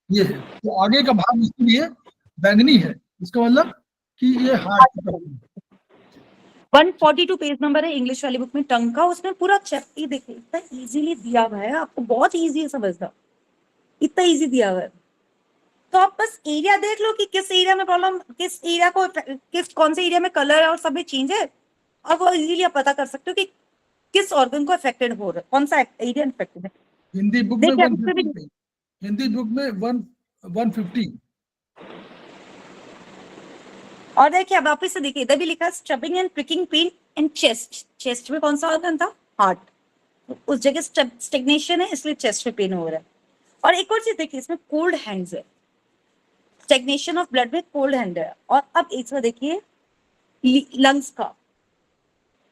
ये है। तो आगे का भाग इसलिए बैंगनी है, इसका मतलब कि ये हार्ट का है। 142 पेज नंबर है इंग्लिश वाली बुक में टंग का, उसमें पूरा चैप्टर देखिए, इतना इजीली दिया हुआ है, आपको बहुत इजी है समझना, इतना इजी दिया हुआ है। तो आप बस एरिया देख लो कि किस एरिया में प्रॉब्लम, किस एरिया को, किस कौन से एरिया में कलर है और सब में चेंज है, और वो इजीली आप पता कर सकते हो कि किस ऑर्गन को अफेक्टेड हो रहा है, कौन सा एरिया अफेक्टेड है। हिंदी बुक में 150, हिंदी बुक में 150। और देखिए अब वापिस से देखिए, इधर भी लिखा है stabbing and pricking pain in chest. Chest में कौन सा ऑर्गन था, हार्ट, उस जगह स्टेग्नेशन है इसलिए चेस्ट में पेन हो रहा है। और एक और चीज देखिए, इसमें कोल्ड हैंड्स है, स्टेग्नेशन ऑफ ब्लड में कोल्ड हैंड है। और अब इसमें देखिए लंग्स का,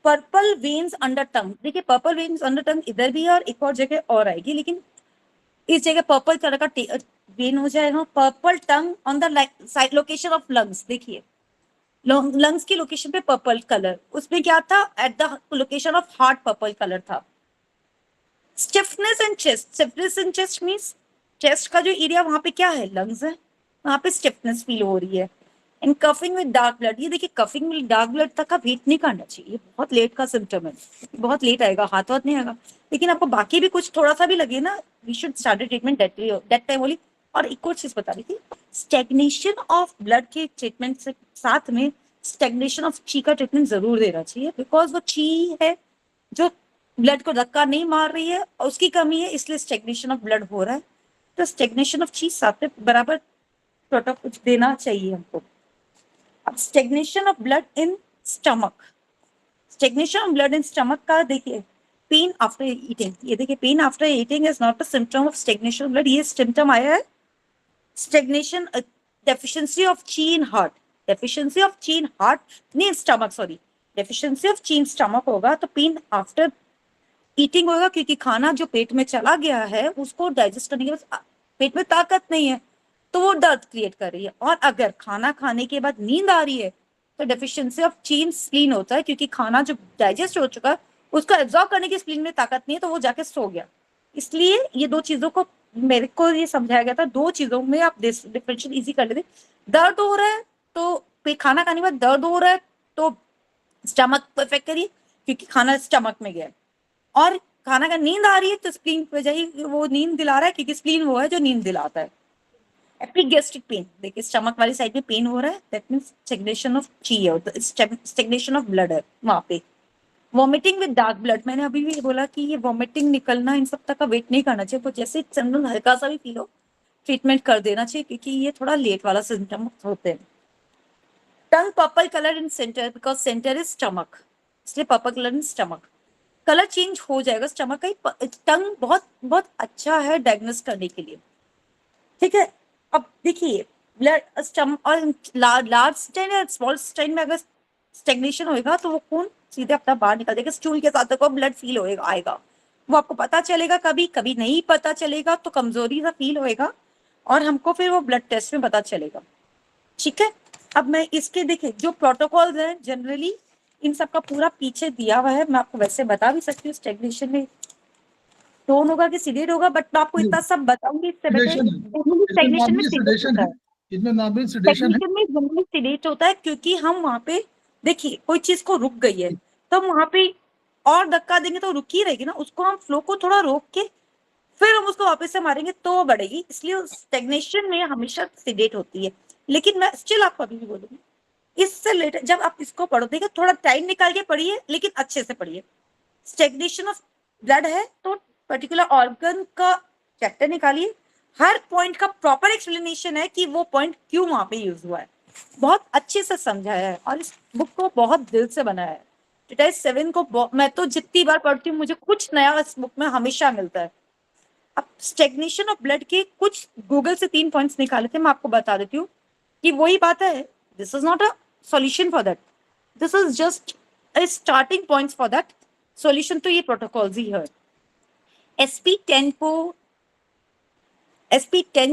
पर्पल वेन्स अंडर टंग। देखिए पर्पल वेन्स अंडर टंग इधर भी है और एक और जगह और आएगी, लेकिन इस जगह पर्पल कलर का वेन हो जाएगा। Purple tongue on the location of lungs, देखिए लंग्स की लोकेशन पे पर्पल कलर, उसमें क्या था, at the location of heart purple colour था। Stiffness and chest, stiffness and chest means chest का जो एरिया वहां पे क्या है, लंग्स है, वहां पे स्टिफनेस फील हो रही है। And coughing with dark blood, ये देखिए कफिंग विद डार्क ब्लड तक का वेट नहीं करना चाहिए, बहुत लेट का सिम्टम है, बहुत लेट आएगा, हाथ नहीं आएगा, लेकिन आपको बाकी भी कुछ थोड़ा सा भी लगे ना, we should start treatment that time only. और एक और चीज बता रही थी, स्टेग्नेशन ऑफ ब्लड के ट्रीटमेंट से साथ में स्टेग्नेशन ऑफ ची का ट्रीटमेंट जरूर देना चाहिए, बिकॉज वो ची है जो ब्लड को धक्का नहीं मार रही है, और उसकी कमी है, इसलिए स्टेग्नेशन ऑफ ब्लड हो रहा है। तो स्टेग्नेशन ऑफ ची साथ में बराबर थोड़ा कुछ देना चाहिए हमको। अब stagnation of blood in stomach, stagnation of blood in stomach का देखिए, पेन आफ्टर ईटिंग, ये देखिए pen after eating is not a symptom of stagnation of blood, ये सिम्टम आया है स्टेग्नेशन, डेफिशिएंसी ऑफ ची इन हार्ट, डेफिशिएंसी ऑफ ची in heart नहीं स्टमक, सॉरी डेफिशिएंसी ऑफ ची इन स्टमक होगा तो पेन आफ्टर ईटिंग होगा, क्योंकि खाना जो पेट में चला गया है उसको डाइजेस्ट करने के बाद पेट में ताकत नहीं है तो वो दर्द क्रिएट कर रही है। और अगर खाना खाने के बाद नींद आ रही है तो डेफिशिएंसी ऑफ ची इन स्प्लीन होता है, क्योंकि खाना जो डाइजेस्ट हो चुका है उसको एब्जॉर्ब करने की स्प्लीन में ताकत नहीं है तो वो जाके सो गया। इसलिए ये दो चीजों को मेरे को ये समझाया गया था, दो चीजों में आप डिफरेंशियल इजी कर लेते। दर्द हो रहा है तो खाना खाने के बाद दर्द हो रहा है तो स्टमक को इफेक्ट करिए क्योंकि खाना स्टमक में गया है, और खाना का नींद आ रही है तो स्प्लीन पे जाइए, वो नींद दिला रहा है क्योंकि स्प्लीन वो है जो नींद दिलाता है। एपिगैस्ट्रिक पेन, देखिए स्टमक वाली साइड में पेन हो रहा है, दैट मींस स्टेग्नेशन ऑफ ची है, स्टेग्नेशन ऑफ ब्लड है वहां पे। वॉमिटिंग विद डार्क ब्लड, मैंने अभी भी बोला कि ये वॉमिटिंग निकलना इन सब तक का वेट नहीं करना चाहिए, तो जैसे जनरल हल्का सा भी फील हो ट्रीटमेंट कर देना चाहिए क्योंकि ये थोड़ा लेट वाला सिम्टम होते हैं। Tongue purple colour in centre because centre is stomach, इसलिए purple colour in stomach, colour change हो जाएगा स्टमक का। टंग बहुत बहुत अच्छा है डायग्नोस करने के लिए, ठीक है। अब देखिए ब्लड स्टमक और लार्ज स्टेन या स्मॉल स्टेन में अगर स्टेग्नेशन होएगा तो वो खून सीधे अपना बाहर निकल जाएगा, स्टूल के साथ को ब्लड फील होएगा आएगा, वो आपको पता चलेगा, कभी कभी नहीं पता चलेगा तो कमजोरी सा फील होएगा और हमको फिर वो ब्लड टेस्ट में पता चलेगा, ठीक है। अब मैं इसके देखिए जो प्रोटोकॉल्स हैं जनरली इन सब का पूरा पीछे दिया हुआ है, मैं आपको वैसे बता भी सकती हूँ स्टेग्नेशन में टोन होगा कि सीडेट होगा, बट मैं आपको इतना सब बताऊंगी इससे बेटर स्टेग्नेशन में सीडेट होता है, इसमें नाम सेडेशन है, स्टेग्नेशन में जनरली सीडेट होता है क्योंकि हम वहां पे देखिए कोई चीज को रुक गई है तो हम वहां पे और धक्का देंगे तो रुकी रहेगी ना, उसको हम फ्लो को थोड़ा रोक के फिर हम उसको वापस से मारेंगे तो वो बढ़ेगी, इसलिए स्टेग्नेशन में हमेशा सीडेट होती है। लेकिन मैं स्टिल आपको अभी भी बोलूंगी इससे रिलेटेड जब आप इसको पढ़ो देखिए थोड़ा टाइम निकाल के पढ़िए लेकिन अच्छे से पढ़िए। स्टेग्नेशन ऑफ ब्लड है तो पर्टिकुलर ऑर्गन का चैप्टर निकालिए, हर पॉइंट का प्रॉपर एक्सप्लेनेशन है कि वो पॉइंट क्यों वहां पे यूज हुआ है, बहुत अच्छे से समझाया है और इस बुक को बहुत दिल से बनाया है। टिटाइस 7 को मैं तो जितनी बार पढ़ती हूँ मुझे कुछ नया इस बुक में हमेशा मिलता है। अब स्टेग्नेशन ऑफ ब्लड के कुछ गूगल से 3 पॉइंट्स निकाले थे, मैं आपको बता देती हूँ कि वही बात है, this is not a solution for that, this is just a starting points for that solution, तो ये प्रोटोकॉल्स ही है। SP10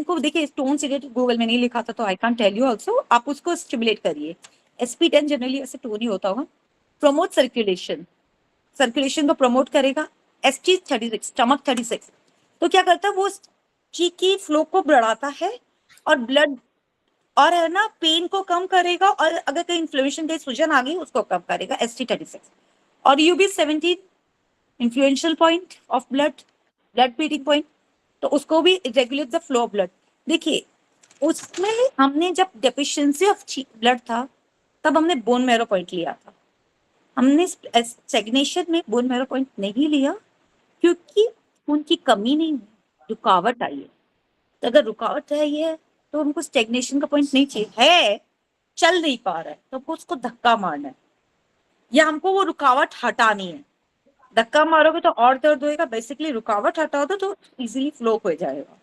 को देखिए टोन सीडेट गूगल में नहीं लिखा था तो I can tell you also, आप उसको स्टिमुलेट करिए। SP10 जनरली ऐसे टोन ही होता होगा। प्रमोट सर्कुलेशन, सर्कुलेशन को प्रमोट करेगा। ST36 स्टमक 36 तो क्या करता है वो ची की फ्लो को बढ़ाता है और ब्लड और है ना पेन को कम करेगा, और अगर कहीं इन्फ्लेमेशन कहीं सूजन आ गई उसको कम करेगा ST36। और UB17 influential point of blood beating point, तो उसको भी regulate the flow of blood. देखिए उसमें हमने जब डेफिशिएंसी ऑफ ब्लड था तब हमने बोन मैरो पॉइंट लिया था, हमने स्टेग्नेशन में बोन मैरो पॉइंट नहीं लिया क्योंकि उनकी कमी नहीं है, रुकावट आई है। तो अगर रुकावट है ये तो हमको स्टेग्नेशन का पॉइंट नहीं चाहिए, है चल नहीं पा रहा है तो हमको उसको धक्का मारना है या हमको वो रुकावट हटानी है। धक्का मारोगे तो और दर्द होएगा, बेसिकली रुकावट हटाओ तो इजीली फ्लो हो जाएगा।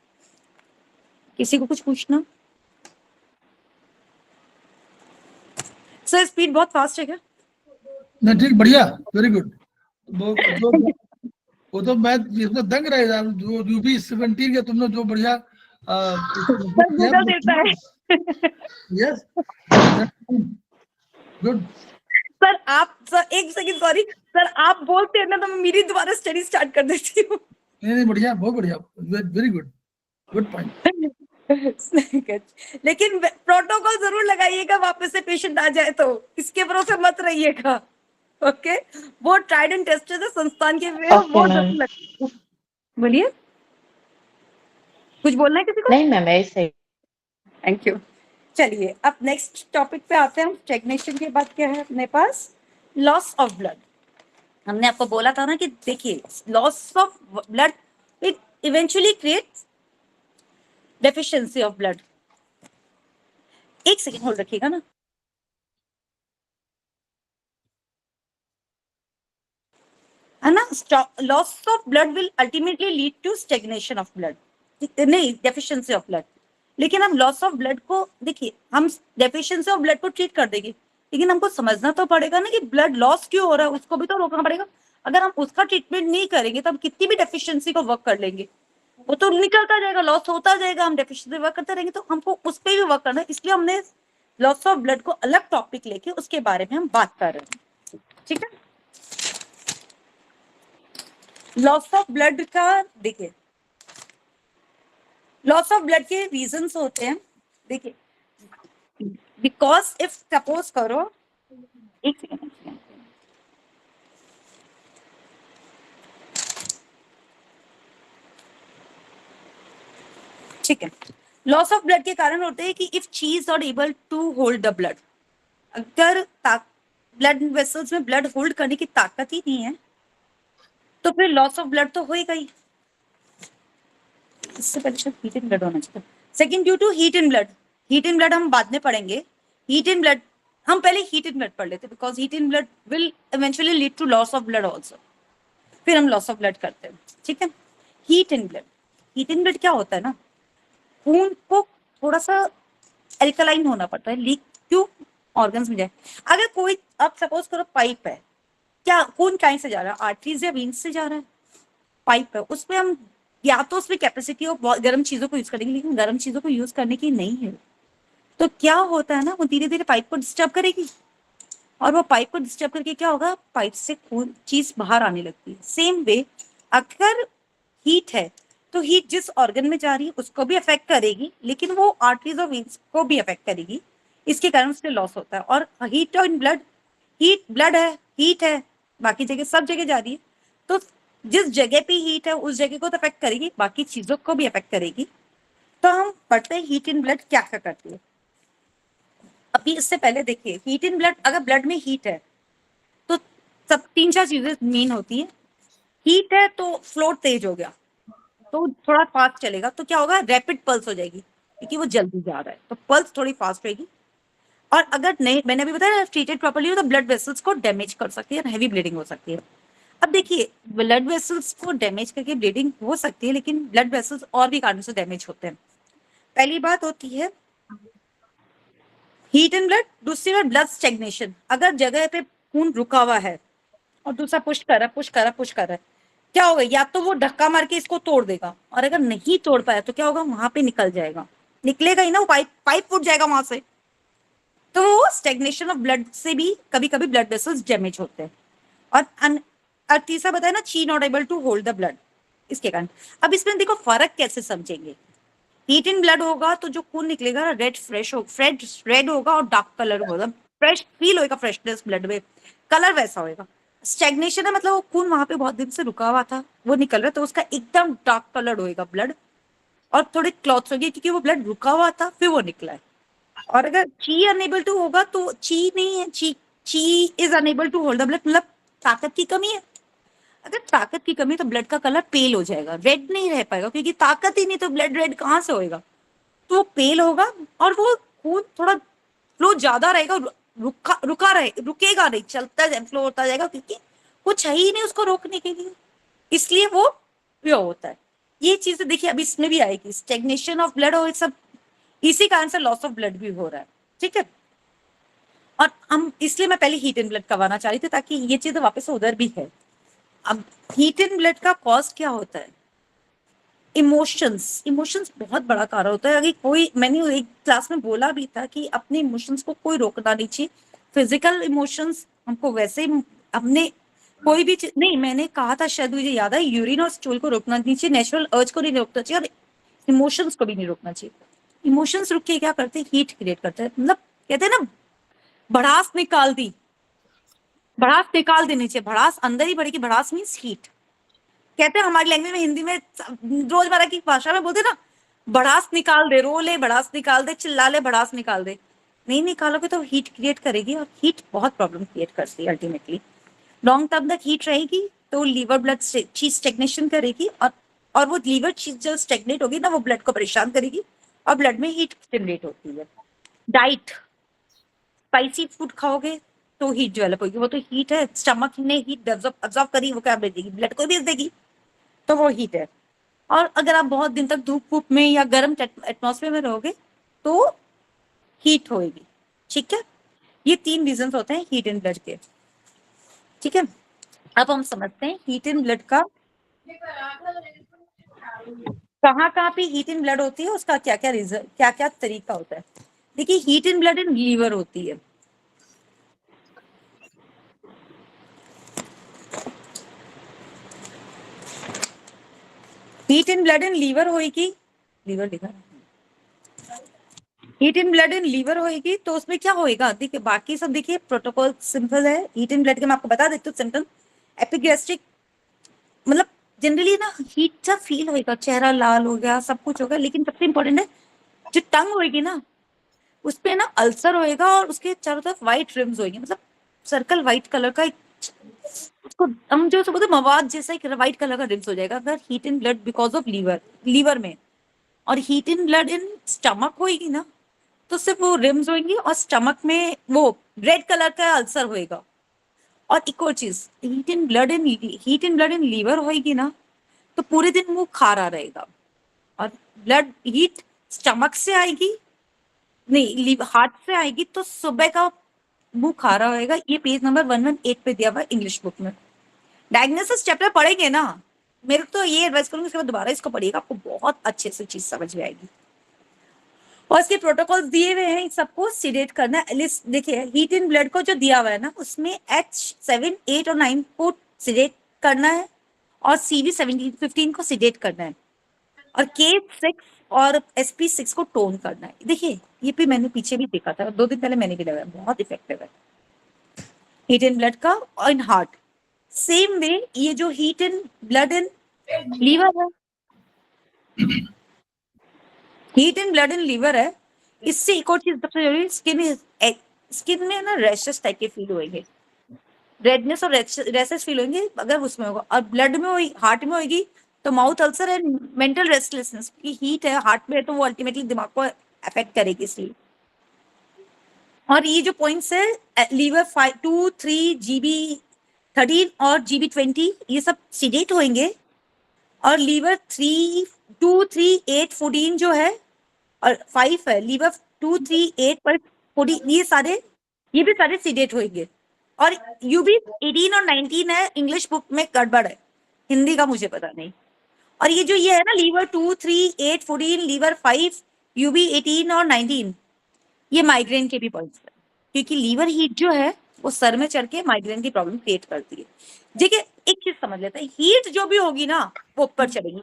किसी को कुछ पूछना? सर स्पीड बहुत फास्ट है क्या? नहीं ठीक, बढ़िया, वेरी गुड। वो तो मैं इसमें दंग रह था, जो UB17 के तुमने जो बढ़िया गूगल देता है। Yes good. सर आप सर एक सेकंड सॉरी सर, आप बोलते हैं ना तो मैं मेरी दोबारा स्टडी स्टार्ट कर देती हूँ। नहीं बढ़िया, बहुत बढ़िया, वेरी गुड, गुड पॉइंट। लेकिन प्रोटोकॉल जरूर लगाइएगा वापस से पेशेंट आ जाए तो, इसके भरोसे मत रहिएगा, ओके। वो ट्राइड एंड टेस्टेड है संस्थान के वे, वो जरूर बोलिए। कुछ बोलना है किसी को? नहीं मैम ऐसे। Thank you. चलिए अब नेक्स्ट टॉपिक पे आते हैं। स्टेग्नेशन के बाद क्या है अपने पास? Loss of blood. हमने आपको बोला था ना कि देखिए loss of blood it eventually creates deficiency of blood. एक सेकंड होल्ड रखिएगा ना। है ना, loss of blood will ultimately lead to stagnation of blood, नहीं डेफिशिएंसी ऑफ ब्लड। लेकिन हम लॉस ऑफ ब्लड को देखिए, हम डेफिशिएंसी ऑफ ब्लड को ट्रीट कर देंगे, लेकिन हमको समझना तो पड़ेगा ना कि ब्लड लॉस क्यों हो रहा है, उसको भी तो रोकना पड़ेगा। अगर हम उसका ट्रीटमेंट नहीं करेंगे तो हम कितनी भी डेफिशिएंसी को वर्क कर लेंगे, वो तो निकलता जाएगा, लॉस होता जाएगा, हम डेफिशिएंसी वर्क करते रहेंगे, तो हमको उस पर भी वर्क करना है। इसलिए हमने लॉस ऑफ ब्लड को अलग टॉपिक लेके उसके बारे में हम बात कर रहे हैं, ठीक है। लॉस ऑफ ब्लड का देखिए, लॉस ऑफ ब्लड के रीजंस होते हैं, देखिए, बिकॉज इफ सपोज करो, एक सेकेंड, ठीक है। लॉस ऑफ ब्लड के कारण होते हैं कि if she is not able to hold the blood, अगर ब्लड वेसल्स में ब्लड होल्ड करने की ताकत ही नहीं है तो फिर लॉस ऑफ ब्लड तो होएगा ही। इससे पहले शायद हीट इन ब्लड होना चाहिए। Second, due to heat in blood, heat in blood हम बाद में पढ़ेंगे। हीट इन ब्लड हम पहले हीट इन ब्लड पढ़ लेते, because heat in blood will eventually lead to loss of blood also, फिर हम लॉस ऑफ ब्लड करते हैं, ठीक है। Heat in blood, heat in blood क्या होता है ना, खून को थोड़ा सा एल्कलाइन होना पड़ता है, लीक क्यों ऑर्गन्स में जाए। अगर कोई, अब सपोज करो पाइप है, क्या खून कहीं से जा रहा है, आर्टरीज या वेन्स से जा रहा है, पाइप है, उसमें हम या तो उसमें कैपेसिटी ऑफ गर्म चीजों को यूज करेंगे, लेकिन गर्म चीजों को यूज करने की नहीं है, तो क्या होता है ना, वो धीरे धीरे पाइप को डिस्टर्ब करेगी, और वो पाइप को डिस्टर्ब करके क्या होगा, पाइप से खून चीज बाहर आने लगती है। सेम वे अगर हीट है तो हीट जिस ऑर्गन में जा रही है उसको भी अफेक्ट करेगी, लेकिन वो आर्टरीज और वेन्स को भी अफेक्ट करेगी, इसके कारण उससे लॉस होता है। और heat in blood, heat blood है, हीट है, बाकी जगह सब जगह जा रही है, तो जिस जगह पे हीट है उस जगह को तो अफेक्ट करेगी, बाकी चीजों को भी अफेक्ट करेगी। तो हम पढ़ते हैं हीट इन ब्लड क्या क्या करती है। अभी इससे पहले देखिए, हीट इन ब्लड, अगर ब्लड में हीट है तो सब 3-4 चीजें मेन होती है। हीट है तो फ्लो तेज हो गया, तो थोड़ा फास्ट चलेगा, तो क्या होगा, रैपिड पल्स हो जाएगी, क्योंकि वो जल्दी जा रहा है, तो पल्स थोड़ी फास्ट रहेगी। और अगर नहीं, मैंने अभी बताया ट्रीटेड प्रॉपर्ली हो तो ब्लड वेसल्स को डैमेज कर सकती है, हैवी ब्लीडिंग हो सकती है। अब देखिए, ब्लड वेसल्स को डैमेज करके ब्लीडिंग हो सकती है, लेकिन ब्लड वेसल्स और भी कारणों से डैमेज होते हैं। पहली बात होती है हीट इन ब्लड, दूसरी बात ब्लड स्टेग्नेशन, अगर जगह पे खून रुका हुआ है और दूसरा पुश कर रहा है, क्या होगा, या तो वो धक्का मार के इसको तोड़ देगा, और अगर नहीं तोड़ पाया तो क्या होगा, वहां पे निकल जाएगा, निकलेगा ही ना, वो पाइप फूट जाएगा वहां से। तो स्टेग्नेशन ऑफ ब्लड से भी कभी कभी ब्लड वेसल्स डैमेज होते हैं। और तीसरा बताया ना, she not able to hold the blood, इसके कारण। अब इसमें देखो फर्क कैसे समझेंगे, हीट इन ब्लड होगा तो जो खून निकलेगा रेड होगा और डार्क कलर होगा, फ्रेश फील होगा, फ्रेशनेस ब्लड में, कलर वैसा होगा। स्टेग्नेशन है मतलब वो खून वहां पे बहुत दिन से रुका हुआ था, वो निकल रहा है, तो उसका एकदम डार्क कलर होगा ब्लड, और थोड़े क्लॉथ्स होगी, क्योंकि वो ब्लड रुका हुआ था फिर वो निकला है। और अगर ची अनेबल टू होगा तो ची नहीं है, chi is unable to hold the blood, मतलब ताकत की कमी है। अगर ताकत की कमी तो ब्लड का कलर पेल हो जाएगा, रेड नहीं रह पाएगा, क्योंकि ताकत ही नहीं, तो ब्लड रेड कहाँ से होएगा, तो वो पेल होगा, और वो खून थोड़ा फ्लो ज्यादा रहेगा, रुकेगा नहीं, चलता जाए, फ्लो होता जाएगा, क्योंकि कुछ है ही नहीं उसको रोकने के लिए, इसलिए वो प्योर होता है। ये चीजें देखिए अभी इसमें भी आएगी, स्टेग्नेशन ऑफ ब्लड और सब इसी कारण से लॉस ऑफ ब्लड भी हो रहा है, ठीक है। और हम इसलिए मैं पहले हीट इन ब्लड करवाना चाह रही थी, ताकि ये चीजें वापस से उधर भी है। अब हीट इन ब्लड का कॉज क्या होता है, इमोशंस बहुत बड़ा कारण होता है। अगर कोई, मैंने एक क्लास में बोला भी था कि अपने इमोशंस को कोई रोकना नहीं चाहिए, फिजिकल इमोशंस हमको वैसे हमने कोई भी नहीं, मैंने कहा था शायद मुझे याद है, यूरिन और स्टूल को रोकना नहीं चाहिए, नेचुरल अर्ज को नहीं रोकना चाहिए, और इमोशंस को भी नहीं रोकना चाहिए। इमोशंस रुक के क्या करते हैं, हीट क्रिएट करते हैं, मतलब कहते हैं ना, भड़ास निकाल दी, भड़ास निकाल देनी चाहिए, भड़ास अंदर ही बढ़ेगी, भड़ास मीन्स हीट। कहते हैं हमारी लैंग्वेज में, हिंदी में, रोजमर्रा की भाषा में बोलते ना, भड़ास निकाल दे, रो ले भड़ास निकाल दे, चिल्ला ले भड़ास निकाल दे। नहीं निकालोगे तो हीट क्रिएट करेगी, और हीट बहुत प्रॉब्लम क्रिएट करती है अल्टीमेटली। लॉन्ग टर्म तक हीट रहेगी तो लीवर ब्लड चीज स्टेग्नेशन करेगी, और वो लीवर चीज जब स्टेग्नेट होगी ना, वो ब्लड को परेशान करेगी, और ब्लड में हीट जनरेट होती है। डाइट, स्पाइसी फूड खाओगे तो हीट डेवलप होगी, वो तो हीट है, स्टमक ने हीट अब्जॉर्ब करी, वो क्या भेजेगी, ब्लड को भेज देगी, तो वो हीट है। और अगर आप बहुत दिन तक धूप धूप में या गर्म एटमॉस्फेयर में रहोगे तो हीट होगी। ठीक है, ये 3 रीजन होते हैं हीट इन ब्लड के। ठीक है, अब हम समझते हैं हीट इन ब्लड का कहाँ कहाँ पे हीट इन ब्लड होती है, उसका क्या क्या रीजन, क्या क्या तरीका होता है। देखिए, heat in blood in liver होती है। Heat in blood in liver होगी, लीवर लिखा है, heat in blood in liver होगी, तो उसमें क्या होएगा, देखिए बाकी सब देखिए प्रोटोकॉल सिंपल है। हीट इन ब्लड के मैं आपको बता देती हूँ सिम्टम। एपिगैस्ट्रिक मतलब जनरली ना हीट सा फील होएगा, चेहरा लाल हो गया, सब कुछ होगा, लेकिन सबसे इंपॉर्टेंट है जो टंग होएगी ना उस पे ना अल्सर होएगा और उसके चारों तरफ व्हाइट रिम्स होएगी, मतलब सर्कल व्हाइट कलर का, उसको हम जो बोलते मवाद जैसा एक व्हाइट कलर का रिम्स हो जाएगा अगर heat in blood because of liver में। और heat in blood in stomach होएगी ना तो सिर्फ वो रिम्स होंगी और स्टमक में वो रेड कलर का अल्सर होएगा। और एक और चीज, heat in blood in liver होएगी ना तो पूरे दिन मुंह खारा रहेगा। और ब्लड हीट स्टमक से आएगी, नहीं हार्ट से आएगी, तो सुबह का मुंह खारा होएगा। ये पेज नंबर 118 पे दिया हुआ इंग्लिश बुक में। डायग्नोसिस चैप्टर पढ़ेंगे ना, मेरे तो ये एडवाइस करूंगी उसके बाद दोबारा इसको पढ़िएगा, आपको बहुत अच्छे से चीज समझ में आएगी। और इसके प्रोटोकॉल्स दिए हुए हैं, सबको सीडेट करना है। लिस्ट देखिए, हीट इन ब्लड को जो दिया हुआ है ना उसमें H7, 8 और 9 को सीडेट करना है और CV17, 15 को सीडेट करना है और K6 और SP6 को टोन करना है। देखिए ये भी मैंने पीछे भी देखा था, 2 दिन पहले मैंने भी लगाया, बहुत इफेक्टिव है हीट इन ब्लड का। और इन हार्ट सेम वे, ये जो heat in blood in liver है, heat in blood in liver है, इससे एक और चीज सबसे जरूरी, स्किन में ना रैशेस टाइप के फील होंगे, रेडनेस और रैशेस फील होंगे अगर उसमें होगा। और ब्लड में हो, हार्ट में होगी तो mouth ulcer and mental restlessness, की हीट है हार्ट में तो वो अल्टीमेटली दिमाग को अफेक्ट करेगी इसलिए। और ये जो पॉइंट्स है लीवर 5, 2, 3, GB13 और GB20 ये सब सीडेट होंगे। और लीवर 3, 2, 3, 8, 14 जो है और 5 है, लीवर 2, 3, 8 पर 14, ये भी सारे सीडेट होंगे। और यूबी 18 और 19 है, इंग्लिश बुक में गड़बड़ है, हिंदी का मुझे पता नहीं। और ये जो ये है ना लीवर 2, 3, 8, 14, लीवर 5, यूबी 18 और 19, ये माइग्रेन के भी पॉइंट्स है, क्योंकि लीवर हीट जो है वो सर में चढ़ के माइग्रेन की प्रॉब्लम क्रिएट करती है। देखिए एक चीज समझ लेते हैं, हीट जो भी होगी ना वो ऊपर चढ़ेगी।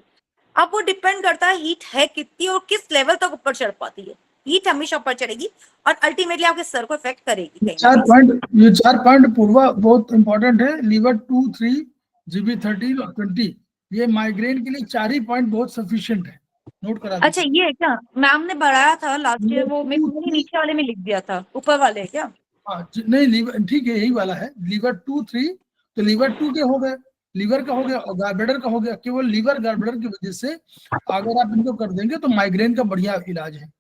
अब वो डिपेंड करता है हीट है कितनी और किस लेवल तक ऊपर चढ़ पाती है। हीट हमेशा ऊपर चढ़ेगी और अल्टीमेटली आपके सर को इफेक्ट करेगी। ये 4 पॉइंट पूर्वा बहुत इंपॉर्टेंट है। लीवर 2, 3, GB13 और 20, ये माइग्रेन के लिए 4 ही पॉइंट बहुत सफिशिएंट है, नोट करा अच्छा ये है क्या, मैम ने बढ़ाया था लास्ट ईयर, वो मैंने नीचे वाले में लिख दिया था, ऊपर वाले है क्या? नहीं लीवर ठीक है, यही वाला है। लीवर 2, 3 तो लीवर 2 के हो गए, लीवर का हो गया और गार्बेडर का हो गया। केवल लीवर गार्बेडर की वजह से अगर आप इनको कर देंगे तो माइग्रेन का बढ़िया इलाज है।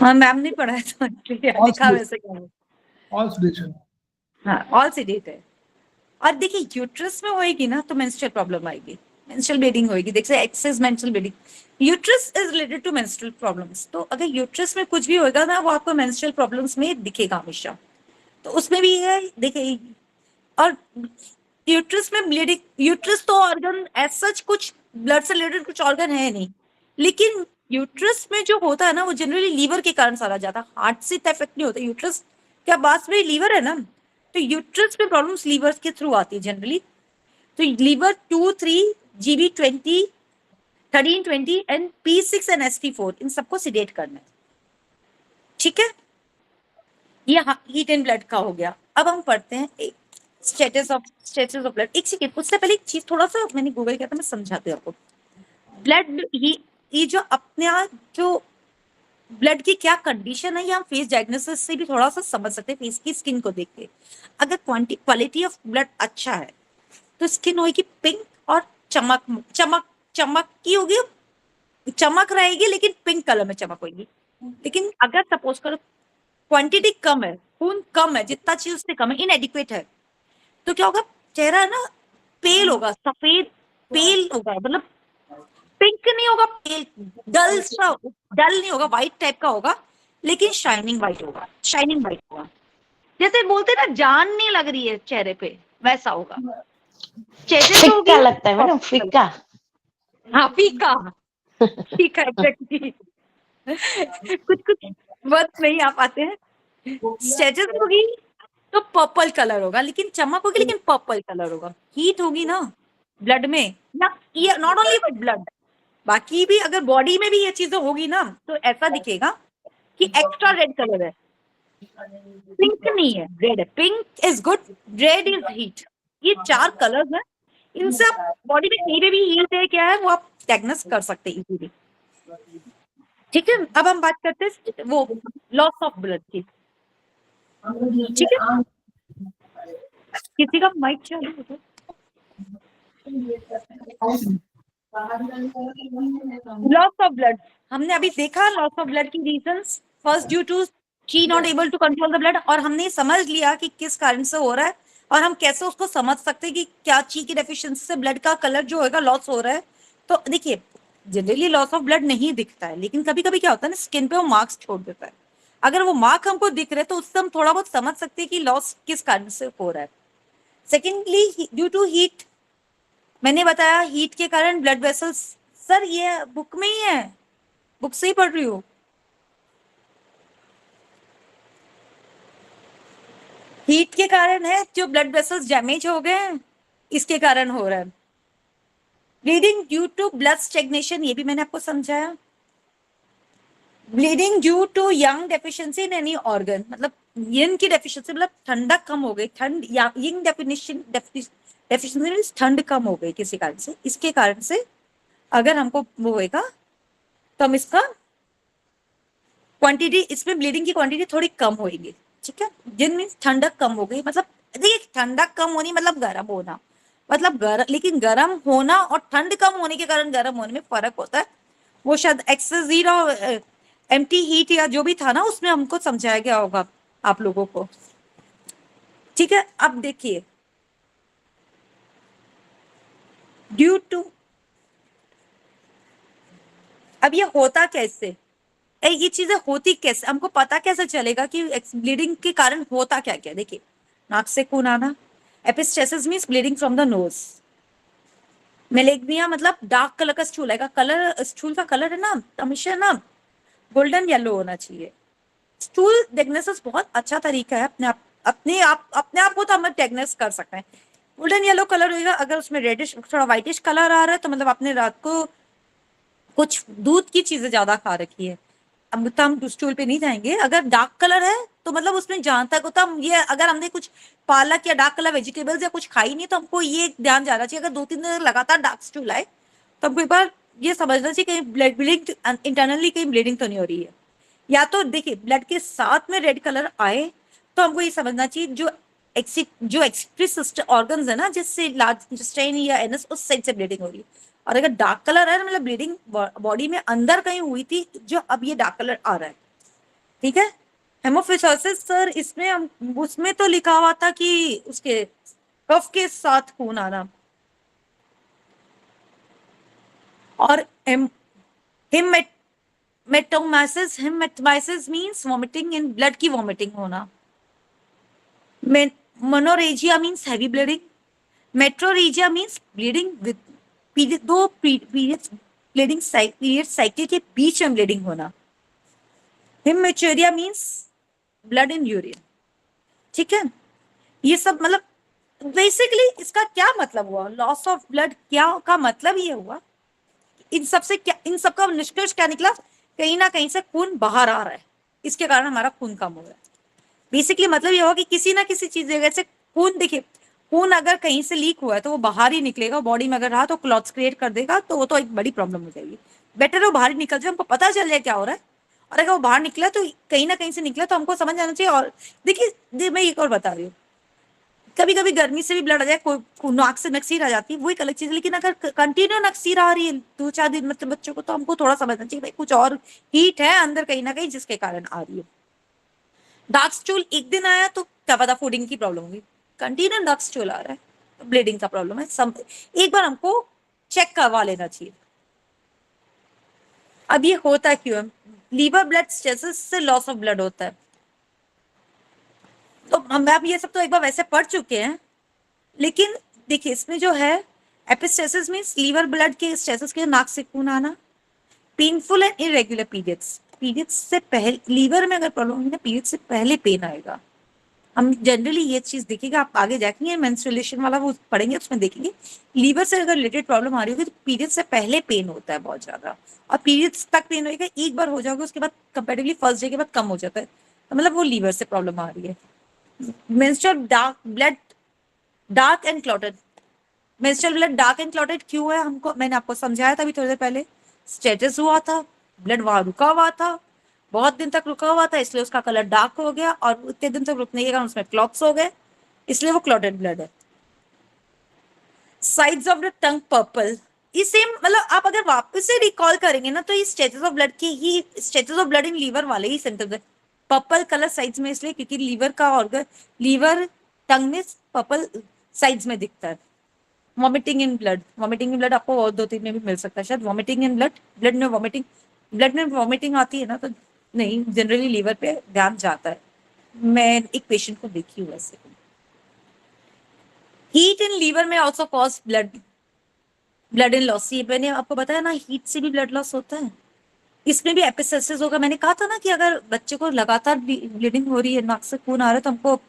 हाँ मैम ने पढ़ाया था, लिखा वैसे क्या, ऑल सीडेशन, हाँ ऑल सीडेट है। और देखिए यूट्रस में होएगी ना तो मेंस्ट्रुअल प्रॉब्लम आएगी, मेंस्ट्रुअल ब्लीडिंग होएगी। देखिए excess menstrual bleeding, uterus is related to menstrual problems, तो अगर यूट्रस में कुछ भी होएगा ना वो आपको मेंस्ट्रुअल प्रॉब्लम्स में दिखेगा हमेशा, तो उसमें भी है देखिए। और यूट्रस में ब्लीडिंग, यूट्रस तो ऑर्गन एज सच कुछ ब्लड से रिलेटेड कुछ ऑर्गन है नहीं, लेकिन यूट्रस में जो होता है ना वो जनरली लीवर के कारण सारा जाता है, हार्ट से इफेक्ट नहीं होता। यूट्रस क्या बात में लीवर है ना, तो यूट्रस में प्रॉब्लम्स लीवर के थ्रू आती है जनरली। तो liver 2, 3, GB20, 13, 20 and P6 and SP4 इन सबको सीडेट करना है। ठीक है, ये हीट एंड ब्लड का हो गया। अब हम पढ़ते हैं स्टेटस ऑफ ब्लड। एक सेकंड, उससे पहले एक चीज थोड़ा सा मैंने गूगल किया था, मैं समझाती हूँ आपको। ब्लड ये जो अपने जो ब्लड की क्या कंडीशन है, ये हम फेस डायग्नोसिस से भी थोड़ा सा समझ सकते हैं, फेस की स्किन को देख के। अगर क्वालिटी ऑफ ब्लड अच्छा है तो स्किन होगी पिंक और चमक की होगी, चमक रहेगी लेकिन पिंक कलर में चमक होगी। लेकिन अगर सपोज करो क्वांटिटी कम है खून कम है, जितना चाहिए उससे कम है, इनएडिक्वेट है, तो क्या होगा, चेहरा ना पेल होगा, सफेद पेल होगा, मतलब पिंक नहीं होगा, पेल, डल सा, डल नहीं होगा, व्हाइट टाइप का होगा, लेकिन शाइनिंग व्हाइट होगा, शाइनिंग व्हाइट होगा, जैसे बोलते ना जान नहीं लग रही है चेहरे पे, वैसा होगा। चेहरे जो होगी फिक्का लगता है मैडम, फिक्का। हाँ फीका, फीका एग्जैक्टली। कुछ कुछ वर्ड नहीं आ पाते हैं। स्टेजस होगी तो पर्पल कलर होगा, लेकिन चमक होगी, लेकिन पर्पल कलर होगा। हीट होगी ना ब्लड में, ना ये नॉट ओनली विद ब्लड, बाकी भी अगर बॉडी में भी ये चीजें होगी ना, तो ऐसा दिखेगा कि एक्स्ट्रा रेड कलर है, पिंक नहीं है, रेड है। Pink is good, red is heat. ये 4 कलर्स हैं, इनसे आप बॉडी में कहीं पे भी हीट है क्या है वो आप डायग्नोस कर सकते हैं इजीली। ठीक है, अब हम बात करते हैं वो लॉस ऑफ ब्लड की। ठीक है, किसी का माइक चालू है? लॉस ऑफ ब्लड, हमने अभी देखा लॉस ऑफ ब्लड की reasons. First due to she not able to control the blood, और हमने समझ लिया कि किस कारण से हो रहा है, और हम कैसे उसको समझ सकते हैं कि क्या ची की डेफिशिएंसी से ब्लड का कलर जो होगा लॉस हो रहा है। तो देखिए, जनरली लॉस ऑफ ब्लड नहीं दिखता है, लेकिन कभी कभी क्या होता है ना, स्किन पे वो मार्क्स छोड़ देता है। अगर वो मार्क हमको दिख रहे तो उससे हम थोड़ा बहुत समझ सकते हैं कि लॉस किस कारण से हो रहा है। सेकेंडली, ड्यू टू हीट, मैंने बताया हीट के कारण ब्लड वेसल्स, सर ये बुक में ही है, बुक से ही पढ़ रही हूँ। हीट के कारण है जो ब्लड वेसल्स डैमेज हो गए हैं, इसके कारण हो रहा है। Bleeding due to blood stagnation, ये भी मैंने आपको समझाया। Bleeding due to yang deficiency in any organ, मतलब यंग की डेफिशिएंसी, मतलब ठंडक कम हो गई, ठंड या यंग डेफिशिएंसी मींस ठंड कम हो गई किसी कारण से, इसके कारण से अगर हमको वो होएगा तो हम इसका क्वांटिटी, इसमें ब्लीडिंग की क्वांटिटी थोड़ी कम होगी। ठीक है, जिन मीन्स ठंडक कम हो गई, मतलब देखिए ठंडक कम होनी मतलब गर्म होना, मतलब गर्म, लेकिन गर्म होना और ठंड कम होने के कारण गर्म होने में फर्क होता है। वो शायद एक्सेस जीरो एम्प्टी हीट या जो भी था ना, उसमें हमको समझाया गया होगा आप लोगों को। ठीक है, अब देखिए ड्यू टू, अब ये होता कैसे, ये चीजें होती कैसे, हमको पता कैसे चलेगा कि ब्लीडिंग के कारण होता क्या क्या। देखिए, नाक से खून आना, epistaxis means bleeding from the nose. Melaena मतलब डार्क कलर का स्टूल आएगा, कलर स्टूल का कलर है ना हमेशा ना गोल्डन येलो होना चाहिए। स्टूल डायग्नोसिस बहुत अच्छा तरीका है, अपने आप को तो हम डायग्नोस कर सकते हैं। गोल्डन येलो कलर होगा, अगर उसमें रेडिश थोड़ा व्हाइटिश कलर आ रहा है तो मतलब आपने रात को कुछ दूध की चीजें ज्यादा खा रखी है। अब तो हम स्टूल पे नहीं जाएंगे। अगर डार्क कलर है तो मतलब उसमें जहां तक होता हम ये, अगर हमने कुछ पालक या डार्क कलर वेजिटेबल्स या कुछ खाई नहीं, तो हमको ये ध्यान जाना चाहिए, अगर 2-3 दिन लगातार डार्क स्टूल आए तो हमको एक बार ये समझना चाहिए कहीं ब्लड ब्लीडिंग इंटरनली कहीं ब्लीडिंग तो नहीं हो रही है। या तो देखिए ब्लड के साथ में रेड कलर आए तो हमको ये समझना चाहिए जो एक्सक्रीट ऑर्गन्स है ना, जिससे लार्ज इंटेस्टाइन या एनस, उस साइड से ब्लीडिंग हो रही है। और अगर डार्क कलर है मतलब ब्लीडिंग बॉडी में अंदर कहीं हुई थी, जो अब ये डार्क कलर आ रहा है। ठीक है, हेमोफिसाइसिस सर इसमें हम, उसमें तो लिखा हुआ था कि उसके कफ के साथ खून आना, और haematemesis means vomiting in blood की वॉमिटिंग होना। Menorrhagia means heavy bleeding. Metrorrhagia means bleeding with period cycle के बीच में ब्लीडिंग होना। Haematuria means blood in urine. ठीक है, ये सब मतलब बेसिकली इसका क्या मतलब हुआ, लॉस ऑफ ब्लड क्या का मतलब ये हुआ, इन सब से क्या, इन सब का निष्कर्ष क्या निकला, कहीं ना कहीं से खून बाहर आ रहा है, इसके कारण हमारा खून कम हो रहा है। बेसिकली मतलब ये होगा कि किसी ना किसी चीज जगह से खून, देखिए खून अगर कहीं से लीक हुआ है तो वो बाहर ही निकलेगा, बॉडी में अगर रहा तो क्लॉट्स क्रिएट कर देगा, तो वो तो एक बड़ी प्रॉब्लम हो जाएगी। बेटर वो बाहर ही निकल जाए, हमको पता चल जाए क्या हो रहा है, और अगर वो बाहर निकला तो कहीं ना कहीं से निकला तो हमको समझ आना चाहिए। और देखिए मैं एक और बता रही हूँ, कभी कभी गर्मी से भी ब्लड आ जाए, कोई नाक से नक्सीर आ जाती है, वो एक अलग चीज है, लेकिन अगर कंटिन्यू नक्सीर आ रही है 2-4 दिन मतलब बच्चों को, तो हमको थोड़ा समझना चाहिए भाई कुछ और हीट है अंदर कहीं ना कहीं जिसके कारण आ रही है। डार्क स्टूल एक दिन आया तो क्या पता फूडिंग की प्रॉब्लम होगी, कंटिन्यू डार्क स्टूल आ रहा है तो ब्लीडिंग का प्रॉब्लम है। एक बार हमको चेक करवा लेना चाहिए। अब ये होता क्यों है? लीवर ब्लड स्टेसिस से लॉस ऑफ ब्लड होता है। तो हम आप ये सब तो एक बार वैसे पढ़ चुके हैं, लेकिन देखिए इसमें जो है एपिस्टेसिस मींस लीवर ब्लड के स्टेसिस के नाक से खून आना, painful and irregular periods, periods से पहले लीवर में अगर प्रॉब्लम होगी ना पीरियड से पहले पेन आएगा। हम जनरली ये चीज देखेगा, आप आगे जाके मेंस्ट्रुएशन वाला वो पढ़ेंगे उसमें देखेंगे लीवर से अगर रिलेटेड प्रॉब्लम आ रही होगी तो पीरियड से पहले पेन होता है बहुत ज्यादा, और पीरियड्स तक पेन होगा, एक बार हो जाएगा उसके बाद कंपैरेटिवली फर्स्ट डे के बाद कम हो जाता है, तो मतलब वो लीवर से प्रॉब्लम आ रही है। Menstrual dark blood dark and clotted, menstrual blood dark and clotted क्यों है? हमको मैंने आपको समझाया था अभी थोड़ी देर पहले, स्टेटस हुआ था, ब्लड वहां रुका हुआ था, बहुत दिन तक रुका हुआ था, इसलिए उसका कलर डार्क हो गया, और उतने दिन तक रुकने के कारण उसमें क्लॉट्स हो गए, इसलिए वो क्लॉटेड ब्लड है। Sides of the tongue purple, इसे मतलब आप अगर वापस से रिकॉल करेंगे ना तो ये स्टेटस ऑफ ब्लड के ही, status of blood in liver वाले ही सिम्टम्स है। पर्पल कलर साइड्स में इसलिए क्योंकि लीवर का ऑर्गन, लीवर टंग में पर्पल साइड्स में दिखता है। Vomiting in blood, vomiting in blood आपको और 2-3 में भी मिल सकता है शायद। वॉमिटिंग इन ब्लड, ब्लड में वॉमिटिंग आती है ना तो नहीं, जनरली लीवर पे ध्यान जाता है। मैं एक पेशेंट को देखी हूँ ऐसे। हीट इन लीवर में also cause blood in loss, ये मैंने आपको बताया ना, हीट से भी ब्लड लॉस होता है। इसमें भी एपिसेसिस होगा, मैंने कहा था ना कि अगर बच्चे को लगातार ब्लीडिंग हो रही है, नाक से खून आ रहा है, तो हमको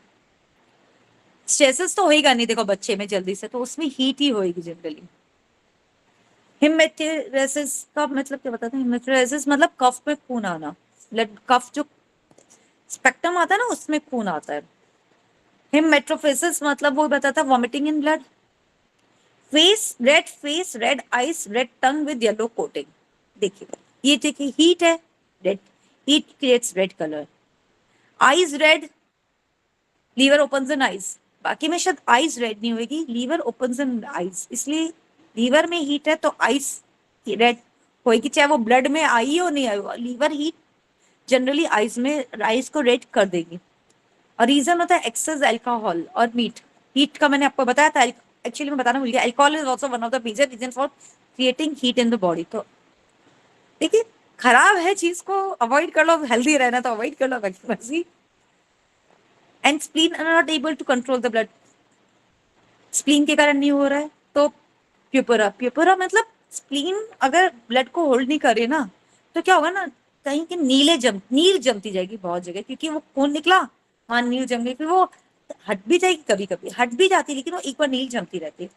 स्ट्रेसेस तो होएगा नहीं देखो बच्चे में जल्दी से, तो उसमें हीट ही होएगी जनरली। हिमेटेरेसिस का मतलब क्या बताते हैं? हिमेटेरेसिस मतलब कफ में खून आना, ब्लड कफ जो स्पेक्ट्रम आता है ना उसमें खून आता है। हिमेट्रोफेसिस मतलब वो बताता है vomiting in blood. Face, red eyes, red tongue with yellow coating. देखिए ये देखिए हीट है, red, heat creates red colour. Eyes red, liver opens an eyes, बाकी में शायद आइज रेड नहीं होगी, लीवर ओपन्स एन आइज, इसलिए लीवर में हीट है तो आइज रेड होगी, चाहे वो ब्लड में आई हो नहीं आई हो, लीवर हीट जनरली आइज में, आइज को रेड कर देगी। और रीजन होता है एक्सेस अल्कोहल और मीट। हीट का मैंने आपको बताया था, एक्चुअली मैं बताना भूल गया, alcohol is also one of the major reason for creating heat in the body. तो देखिए खराब है चीज को अवॉइड कर लो, हेल्दी रहना तो अवॉइड कर लो waxy. And spleen are not able to control the blood, spleen के कारण नहीं हो रहा है तो प्यूपरा, प्यूपरा मतलब स्प्लीन अगर ब्लड को होल्ड नहीं करे ना तो क्या होगा ना, कहीं की नील जमती जाएगी बहुत जगह, क्योंकि वो खून निकला वहां नील जम गई, फिर वो हट भी जाएगी, कभी कभी हट भी जाती है लेकिन वो एक बार नील जमती रहती है।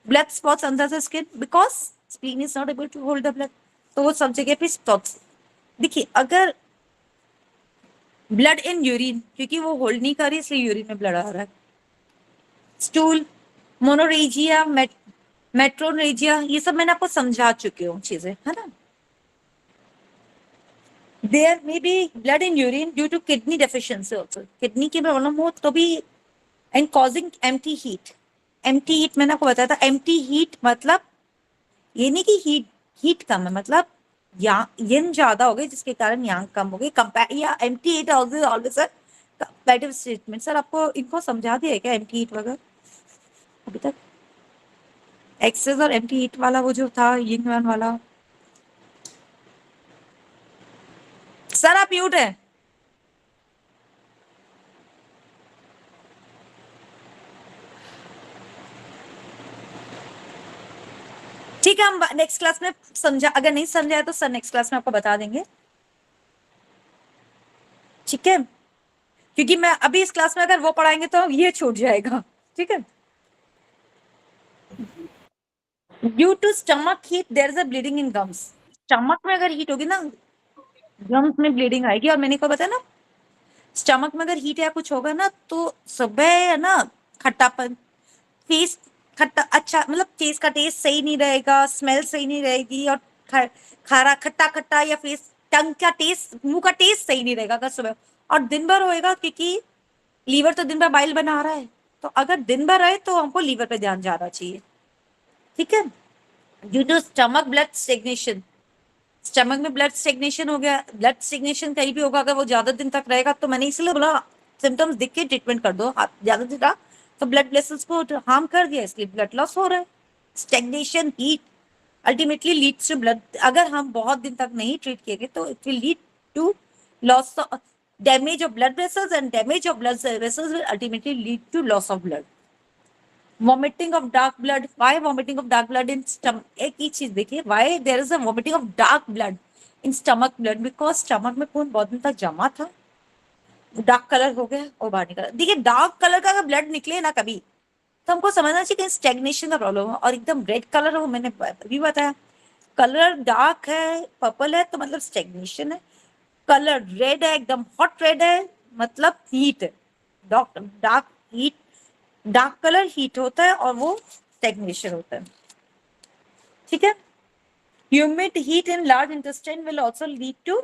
Blood spots under the skin because spleen is not able to hold the blood, तो वो सब जगह पे स्पॉट्स। देखिए अगर ब्लड इन यूरिन, क्योंकि वो होल्ड नहीं कर रही इसलिए यूरिन में ब्लड आ रहा है। स्टूल, मोनोरेजिया, मेट्रोरेजिया, ये सब मैंने आपको समझा चुकी हूँ चीजें, है ना। There may be blood in urine due to kidney deficiency also, kidney की प्रॉब्लम हो तो भी, and causing empty heat. Empty heat मैंने आपको बताया था, एम्प्टी हीट मतलब ये नहीं कि हीट कम है, मतलब यंग ज्यादा हो गई जिसके कारण यांग कम हो गई, कंपेयर या empty heat always sir comparative statement. Sir आपको इनको समझा दिया है क्या एम्प्टी हीट वगैरह अभी तक? एक्सेस और एम्प्टी हीट वाला वो जो था यिंग यांग वाला। सर आप म्यूट है। ठीक है, हम नेक्स्ट क्लास में समझा, अगर नहीं समझाया तो सर नेक्स्ट क्लास में आपको बता देंगे, ठीक है, क्योंकि मैं अभी इस क्लास में अगर वो पढ़ाएंगे तो ये छूट जाएगा, ठीक है। Due to stomach heat there is a bleeding in gums, stomach में अगर हीट होगी ना गम्स में ब्लीडिंग आएगी। और मैंने को बताया ना स्टमक में अगर हीट या कुछ होगा ना तो सुबह है ना खट्टापन, फेस खट्टा, अच्छा मतलब फेस का टेस्ट सही नहीं रहेगा, स्मेल सही नहीं रहेगी, और खारा खट्टा खट्टा, या फेस टंग का टेस्ट, मुंह का टेस्ट सही नहीं रहेगा अगर सुबह, और दिन भर होएगा क्योंकि लीवर तो दिन भर बाइल बना रहा है, तो अगर दिन भर रहे तो हमको लीवर पे ध्यान जाना चाहिए, ठीक है। Due to stomach blood stagnation, stomach में ब्लड स्टेग्नेशन हो गया, ब्लड स्टेग्नेशन कहीं भी होगा अगर वो ज्यादा दिन तक रहेगा, तो मैंने इसलिए बोला सिम्टम्स दिख के ट्रीटमेंट कर दो, आप ज्यादा से ज्यादा तो ब्लड वेसल्स को हार्म कर दिया, इसलिए ब्लड लॉस हो रहा है। Stagnation heat ultimately leads to blood, अगर हम बहुत दिन तक नहीं ट्रीट किए गए तो it will lead to loss, damage of blood vessels, and damage of blood vessels will ultimately lead to loss of blood. Vomiting of dark blood, why vomiting of dark blood in stomach, एक ही चीज देखिए, why there is a vomiting of dark blood in stomach blood, because stomach में खून बहुत दिन तक जमा था, डार्क कलर हो गया और बाहर निकला। देखिए डार्क कलर का अगर ब्लड निकले ना कभी, तो हमको समझना चाहिए कहीं स्टेग्नेशन का प्रॉब्लम है। और एकदम रेड कलर हो, मैंने अभी बताया कलर डार्क है, पर्पल है, तो मतलब स्टेग्नेशन है। कलर रेड है, एकदम हॉट रेड है, मतलब हीट है। Dark heat, dark colour heat होता है और वो स्टेग्नेशन होता है, ठीक है। Humid heat in large intestine will also lead to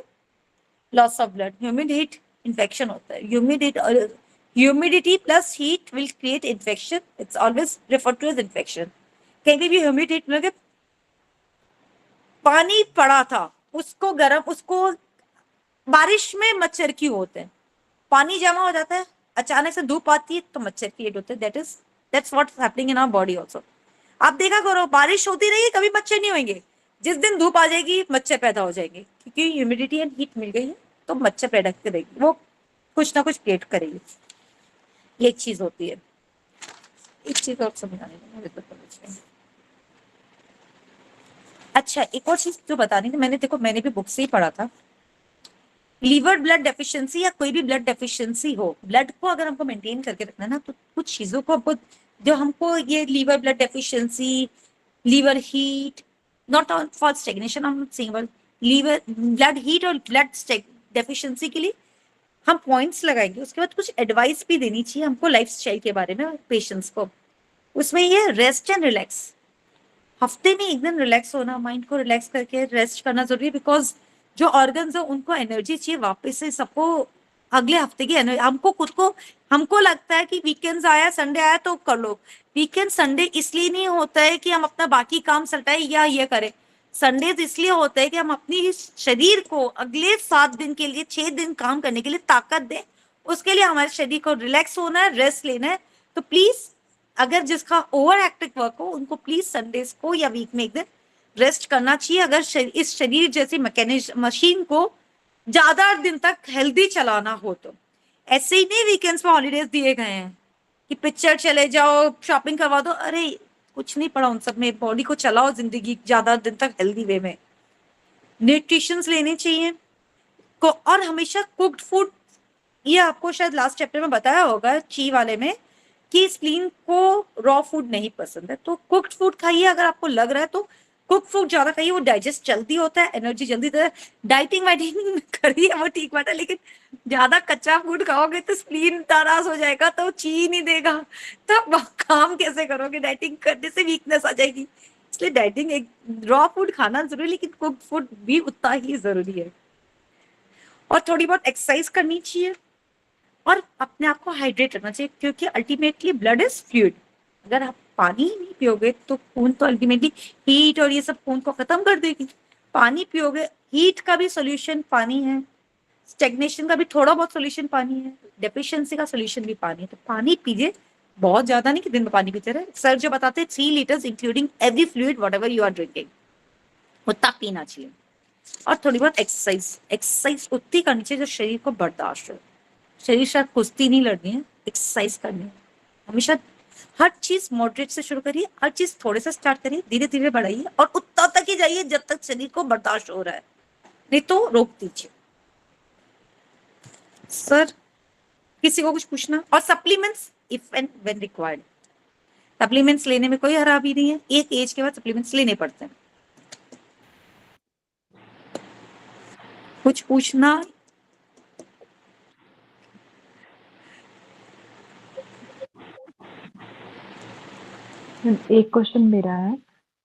loss of blood. Humid heat infection होता है, humidity plus heat will create infection, it's always refer to as infection. कहीं भी ह्यूमिड हीट मतलब पानी पड़ा था उसको गर्म, उसको बारिश में मच्छर क्यों होते हैं, पानी जमा हो जाता है, अचानक से धूप आती है तो मच्छर क्रिएट होते हैं, that's what's happening in our body also. आप देखा करो बारिश होती रहेगी कभी मच्छर नहीं होंगे, जिस दिन धूप आ जाएगी मच्छर पैदा हो जाएंगे, क्योंकि ह्यूमिडिटी एंड हीट मिल गई है तो मच्छर पैदा करेगी, वो कुछ ना कुछ क्रिएट करेगी, ये एक चीज होती है। एक चीज और समझाने मुझे, अच्छा एक और चीज जो बतानी थी, मैंने भी बुक से ही पढ़ा था, लीवर ब्लड डेफिशिएंसी या कोई भी ब्लड डेफिशिएंसी हो, ब्लड को अगर हमको मेंटेन करके रखना है ना, तो कुछ चीजों को हमको, जो हमको ये liver blood deficiency, liver heat, not for stagnation, I am not saying liver blood heat और ब्लड डेफिशिएंसी के लिए हम पॉइंट्स लगाएंगे, उसके बाद कुछ एडवाइस भी देनी चाहिए हमको लाइफस्टाइल के बारे में पेशेंट्स को। उसमें ये रेस्ट एंड रिलैक्स, हफ्ते में एक दिन रिलैक्स होना, माइंड को रिलैक्स करके रेस्ट करना जरूरी है, बिकॉज जो ऑर्गन्स है उनको एनर्जी चाहिए वापस से, सबको अगले हफ्ते की एनर्जी, हमको खुद को, हमको लगता है कि वीकेंड्स आया, संडे आया तो कर लो, वीकेंड संडे इसलिए नहीं होता है कि हम अपना बाकी काम सटाए या ये करें, संडे इसलिए होता है कि हम अपनी शरीर को अगले 7 दिन के लिए, 6 दिन काम करने के लिए ताकत दें, उसके लिए हमारे शरीर को रिलैक्स होना है, रेस्ट लेना है। तो प्लीज अगर जिसका ओवर एक्टिव वर्क हो उनको प्लीज संडेज को या वीक में एक दिन रेस्ट करना चाहिए, अगर इस शरीर जैसी मैकेनिज्म मशीन को ज्यादा दिन तक हेल्दी चलाना हो तो। ऐसे ही नहीं वीकेंड्स में हॉलीडेज दिए गए हैं कि पिक्चर चले जाओ, शॉपिंग करवा दो, अरे कुछ नहीं पड़ा उन सब में, बॉडी को चलाओ जिंदगी ज्यादा दिन तक हेल्दी वे में। न्यूट्रिशंस लेने चाहिए को, और हमेशा कुक्ड फूड, ये आपको शायद लास्ट चैप्टर में बताया होगा ची वाले में कि स्प्लीन को रॉ फूड नहीं पसंद है, तो कुक्ड फूड खाइए, अगर आपको लग रहा है तो कुक फूड ज्यादा खाइए, वो डाइजेस्ट जल्दी होता है, एनर्जी जल्दी देता है। डाइटिंग वाइटिंग करिए वो ठीक बात है, लेकिन ज्यादा कच्चा फूड खाओगे तो स्प्लीन नाराज हो जाएगा, तो ची नहीं देगा, तब काम कैसे करोगे, डाइटिंग करने से वीकनेस आ जाएगी। इसलिए डाइटिंग, एक रॉ फूड खाना जरूरी, लेकिन कुक फूड भी उतना ही जरूरी है। और थोड़ी बहुत एक्सरसाइज करनी चाहिए और अपने आप को हाइड्रेट रखना चाहिए, क्योंकि अल्टीमेटली ब्लड इज फ्लूइड, अगर आप पानी नहीं पियोगे तो खून तो अल्टीमेटली हीट और ये सब खून को खत्म कर देगी। पानी पियोगे, हीट का भी सोल्यूशन पानी है, स्टेग्नेशन का भी थोड़ा बहुत सोल्यूशन पानी है, डेफिशिएंसी का सोल्यूशन भी पानी है, तो पानी पीजिए, बहुत ज्यादा नहीं कि दिन में पानी पीते रहे। सर जो बताते हैं 3 litres including every fluid whatever you are drinking, उतना पीना चाहिए। और थोड़ी बहुत एक्सरसाइज उतनी करनी चाहिए जो शरीर को बर्दाश्त हो। शरीर शायद कुश्ती नहीं लड़नी है, एक्सरसाइज करनी है। हमेशा हर चीज मॉडरेट से शुरू करिए, हर चीज थोड़े से स्टार्ट करिए, धीरे धीरे बढ़ाइए और उतना तक ही जाइए जब तक शरीर को बर्दाश्त हो रहा है, नहीं तो रोक दीजिए। सर किसी को कुछ पूछना? और supplements if and when required, supplements लेने में कोई खराबी नहीं है, एक एज के बाद सप्लीमेंट्स लेने पड़ते हैं। कुछ पूछना? एक क्वेश्चन मेरा है,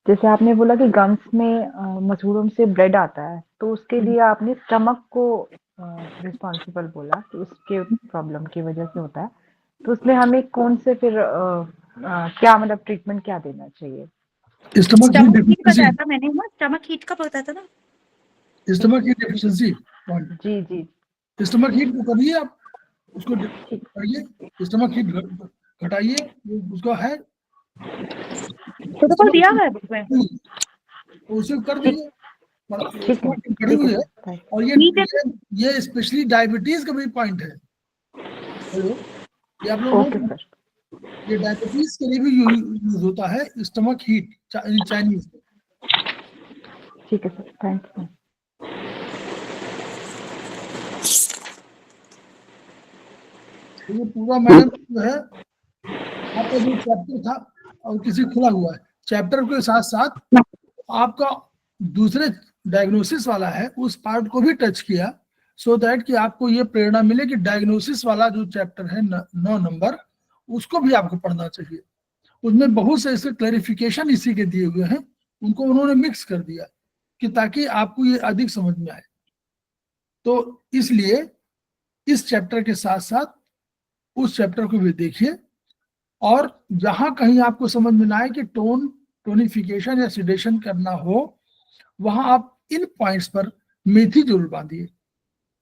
जैसे आपने बोला कि गम्स में मसूड़ों से ब्लड आता है, तो उसके लिए आपने स्टमक को रिस्पॉन्सिबल बोला कि उसके प्रॉब्लम की वजह से होता है, तो उसमें हमें कौन से फिर क्या मतलब ट्रीटमेंट क्या देना चाहिए? स्टमक हीट बताया था मैंने ना, स्टमक हीट का बताया था ना, स्टमक हीट डेफिशिएंसी। जी जी, स्टमक हीट को करिए आप, उसको करिए, स्टमक हीट घटाइए, उसका है प्रोटोकॉल दिया हुआ है बुक में। तो उसे कर दीजिए, ठीक है, खड़ी हुई है। बाय। और ये स्पेशली डायबिटीज का भी पॉइंट है। हेलो, ये आप लोग ओके सर, ये डायबिटीज के लिए भी यूज होता है, स्टमक हीट चाइनीज। ठीक है सर, थैंक यू। ये पूरा मैडम जो है आपका जो चैप्टर था और किसी खुला हुआ है चैप्टर के साथ साथ आपका दूसरे डायग्नोसिस वाला है उस पार्ट को भी टच किया, सो दैट कि आपको ये प्रेरणा मिले कि डायग्नोसिस वाला जो चैप्टर है 9 नंबर, उसको भी आपको पढ़ना चाहिए। उसमें बहुत से इसके क्लैरिफिकेशन इसी के दिए हुए हैं, उनको उन्होंने मिक्स कर दिया कि ताकि आपको ये अधिक समझ में आए। तो इसलिए इस चैप्टर के साथ साथ उस चैप्टर को भी देखिए, और जहां कहीं आपको समझ में ना आए कि टोनिफिकेशन या सिडेशन करना हो, वहां आप इन पॉइंट्स पर मेथी जरूर बांधिए,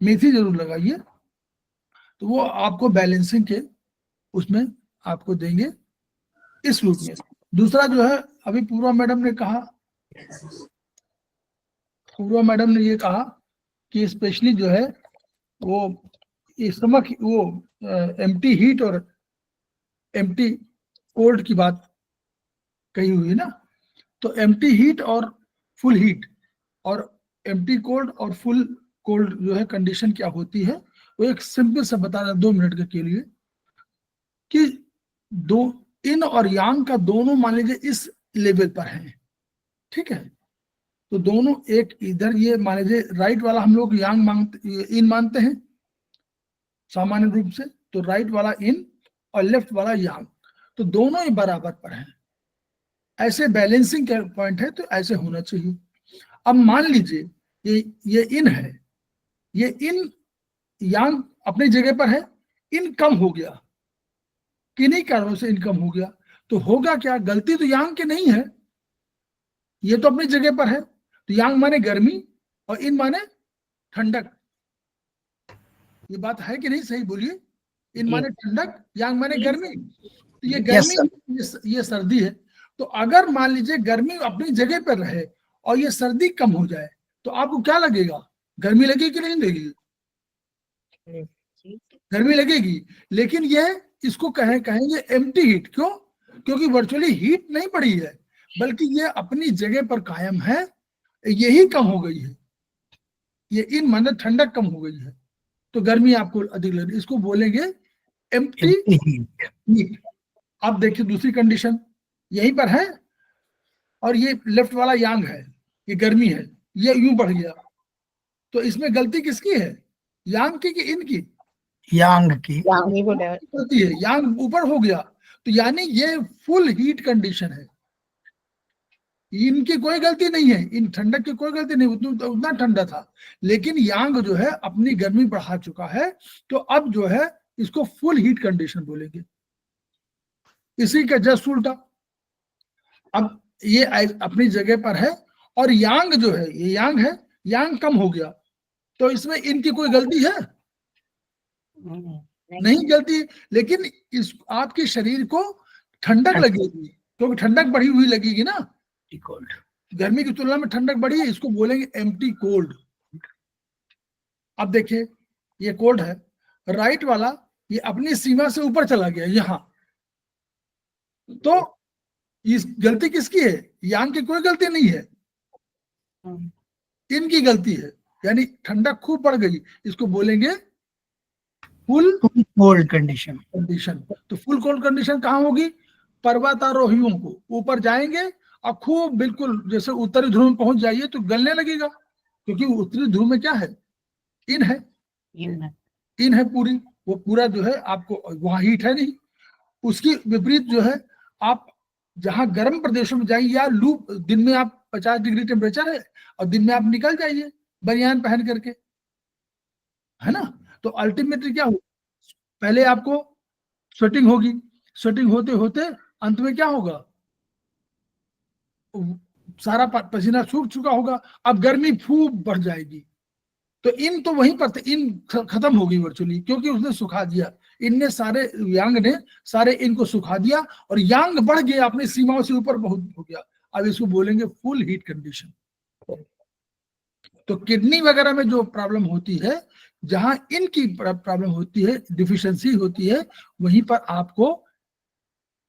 मेथी जरूर लगाइए, तो वो आपको बैलेंसिंग के उसमें आपको देंगे इस रूप में। दूसरा जो है, अभी पूर्वा मैडम ने कहा, पूर्वा मैडम ने ये कहा कि स्पेशली जो है वो स्टमक वो एम्प्टी हीट और एम्प्टी कोल्ड की बात कही हुई है ना। तो एम्प्टी हीट और फुल हीट और एम्प्टी कोल्ड और फुल कोल्ड जो है कंडीशन क्या होती है, वो एक सिंपल सा बता रहा 2 मिनट के लिए कि दो इन और यांग का दोनों मान लीजिए इस लेवल पर है, ठीक है। तो दोनों एक इधर ये मान लीजिए राइट वाला हम लोग यांग इन मानते हैं सामान्य रूप से, तो राइट वाला इन और लेफ्ट वाला यांग, तो दोनों ही बराबर पर हैं। ऐसे बैलेंसिंग पॉइंट है तो ऐसे होना चाहिए। अब मान लीजिए ये इन है, ये इन यांग अपनी जगह पर है, इन कम हो गया, किन्हीं कारणों से इन कम हो गया, तो होगा क्या, गलती तो यांग की नहीं है, ये तो अपनी जगह पर है। तो यांग माने गर्मी और इन माने ठंडक, ये बात है कि नहीं, सही बोलिए। इन माने ठंडक, यांग माने गर्मी, तो ये गर्मी ये सर्दी है। तो अगर मान लीजिए गर्मी अपनी जगह पर रहे और ये सर्दी कम हो जाए, तो आपको क्या लगेगा, गर्मी लगेगी कि नहीं लगेगी, गर्मी लगेगी। लेकिन ये इसको कहेंगे एम्प्टी हीट, क्यों, क्योंकि वर्चुअली हीट नहीं बढ़ी है, बल्कि ये अपनी जगह पर कायम है, यही कम हो गई है, ये इन माने ठंडक कम हो गई है, तो गर्मी आपको अधिक लग रही है, इसको बोलेंगे एम्प्टी हीट। अब देखिए दूसरी कंडीशन यहीं पर है, और ये लेफ्ट वाला यांग है, ये गर्मी है, ये यूं बढ़ गया, तो इसमें गलती किसकी है, यांग की कि इनकी, यांग की गलती है, यांग ऊपर हो गया, तो यानी ये फुल हीट कंडीशन है, इनकी कोई गलती नहीं है, इन ठंडक की कोई गलती नहीं, उतना ठंडा था, लेकिन यांग जो है अपनी गर्मी बढ़ा चुका है, तो अब जो है इसको फुल हीट कंडीशन बोलेंगे। इसी का जस्ट उल्टा, अब ये अपनी जगह पर है और यांग जो है, ये यांग है, यांग कम हो गया, तो इसमें इनकी कोई गलती है नहीं गलती, लेकिन इस आपके शरीर को ठंडक लगेगी, क्योंकि ठंडक बढ़ी हुई लगेगी ना, कोल्ड, गर्मी की तुलना में ठंडक बढ़ी है, इसको बोलेंगे एम्प्टी कोल्ड। अब देखिए ये कोल्ड है, राइट वाला ये अपनी सीमा से ऊपर चला गया यहां, तो इस गलती किसकी है, यांग की कोई गलती नहीं है, इनकी गलती है, यानी ठंडक खूब बढ़ गई, इसको बोलेंगे फुल कोल्ड कंडीशन। तो फुल कोल्ड कंडीशन कहाँ होगी, पर्वतारोहियों को ऊपर जाएंगे और खूब बिल्कुल जैसे उत्तरी ध्रुव में पहुंच जाइए तो गलने लगेगा, क्योंकि उत्तरी ध्रुव में क्या है, इन है, इन है पूरी, वो पूरा जो है आपको वहां हीट है नहीं। उसकी विपरीत जो है आप जहां गर्म प्रदेशों में जाइए, या लू दिन में आप 50 डिग्री टेम्परेचर है और दिन में आप निकल जाइए बनियान पहन करके, है ना, तो अल्टीमेटली क्या हो, पहले आपको स्वेटिंग होगी, स्वेटिंग होते होते अंत में क्या होगा, सारा पसीना सूख चुका होगा, अब गर्मी खूब बढ़ जाएगी, तो इन तो वहीं पर थे, इन खत्म हो गई वर्चुअली, क्योंकि उसने सुखा दिया, इनने सारे यांग ने सारे इनको सुखा दिया और यांग बढ़ गया, अपनी सीमाओं से ऊपर बहुत हो गया। अब इसको बोलेंगे फुल हीट कंडीशन। तो किडनी वगैरह में जो प्रॉब्लम होती है, जहां इनकी प्रॉब्लम होती है, डिफिशियंसी होती है, वहीं पर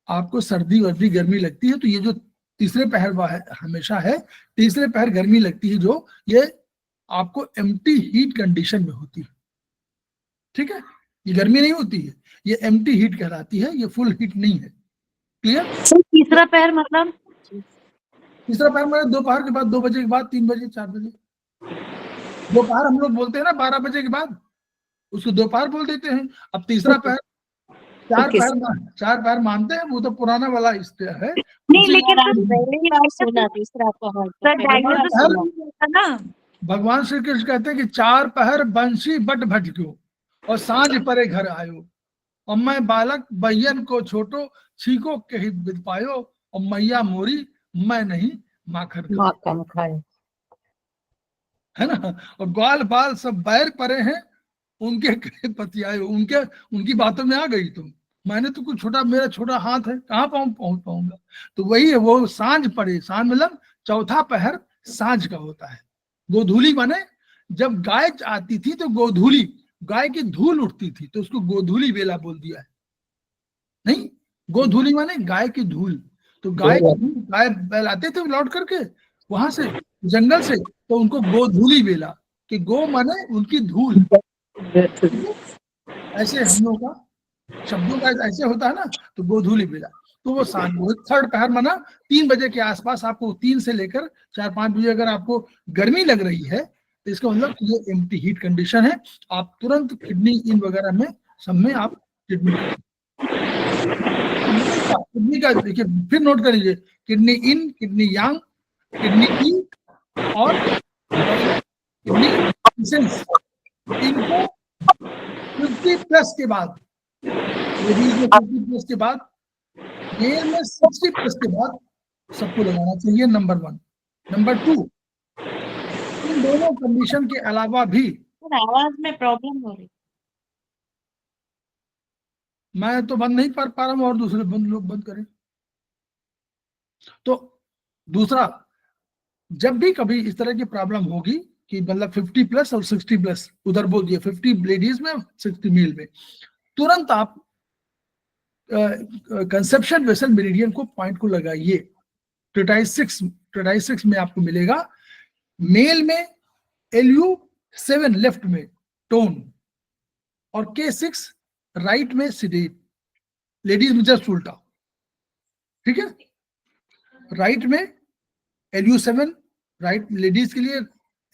आपको सर्दी वर्दी गर्मी लगती है। तो ये जो तीसरे पहर हमेशा है, तीसरे पहर गर्मी लगती है, जो ये आपको एम्प्टी हीट कंडीशन में होती है। ठीक है, ये गर्मी नहीं होती है, ये एम्प्टी हीट कहलाती है, ये फुल हीट नहीं है। क्लियर? तीसरा पैर मतलब तीसरा पहर मतलब दोपहर के बाद, 2 बजे के बाद, 3 बजे, 4 बजे। दोपहर हम लोग बोलते हैं ना 12 बजे के बाद, उसको दोपहर बोल देते हैं। अब तीसरा पहर, चार पैर मानते हैं, वो तो पुराना वाला है। नहीं, लेकिन तीसरा पहर सर डायग्नोसिस ना, भगवान श्री कृष्ण कहते हैं कि 4 पहर बंशी बट भटक्यो और सांझ परे घर आयो, और मैं बालक बैयन को छोटो छीको के ही बिद पायो, और मैया मोरी मैं नहीं माखन खाए, है ना। और ग्वाल बाल सब बैर परे हैं, उनके पतियाए, उनकी बातों में आ गई तुम। मैंने तो कुछ छोटा, मेरा छोटा हाथ है, कहाँ पहुंच पाऊंगा। तो वही है, वो सांझ पड़े, सांझ मतलब चौथा पहर सांझ का होता है। गोधूली माने जब गाय आती थी तो गोधूली, गाय की धूल उठती थी, तो उसको गोधूली बेला बोल दिया है। नहीं, गोधूली माने गाय की धूल। तो गाय बैल आते थे लौट करके वहां से, जंगल से, तो उनको गोधूली बेला, कि गो माने उनकी धूल। ऐसे हम लोगों का शब्दों का ऐसे होता है ना, तो गोधूली बेला। तो वो सांझ, वो थर्ड पहर माना 3 बजे के आसपास, आपको 3 से लेकर 4-5 बजे अगर आपको गर्मी लग रही है, तो इसका मतलब ये एम्प्टी हीट कंडीशन है। आप तुरंत किडनी इन वगैरह में सब में आप किडनी का देखिए, फिर नोट कर लीजिए, किडनी इन, किडनी यांग, किडनी ई और किडनी एसेंस। इनको 50 प्लस के बाद, लेडीज में 50 प्लस के बाद, मेल में 60 प्लस के बाद सबको लगाना चाहिए, नंबर 1। नंबर 2, इन दोनों कंडीशन के अलावा भी, आवाज में प्रॉब्लम हो रही, मैं तो बंद नहीं कर पा रहा हूं, और दूसरे लोग बंद करें। तो दूसरा, जब भी कभी इस तरह की प्रॉब्लम होगी कि मतलब 50 प्लस और 60 प्लस, उधर बोल दिए 50 लेडीज में 60 मेल में, तुरंत आप कंसेप्शन वेसल मेरिडियन को पॉइंट को लगाइए। ट्रेटाइस 6 में आपको मिलेगा, मेल में LU7 लेफ्ट में टोन और K6 राइट में सिडेट, लेडीज में जस्ट उल्टा। ठीक है, राइट में LU7 राइट, लेडीज के लिए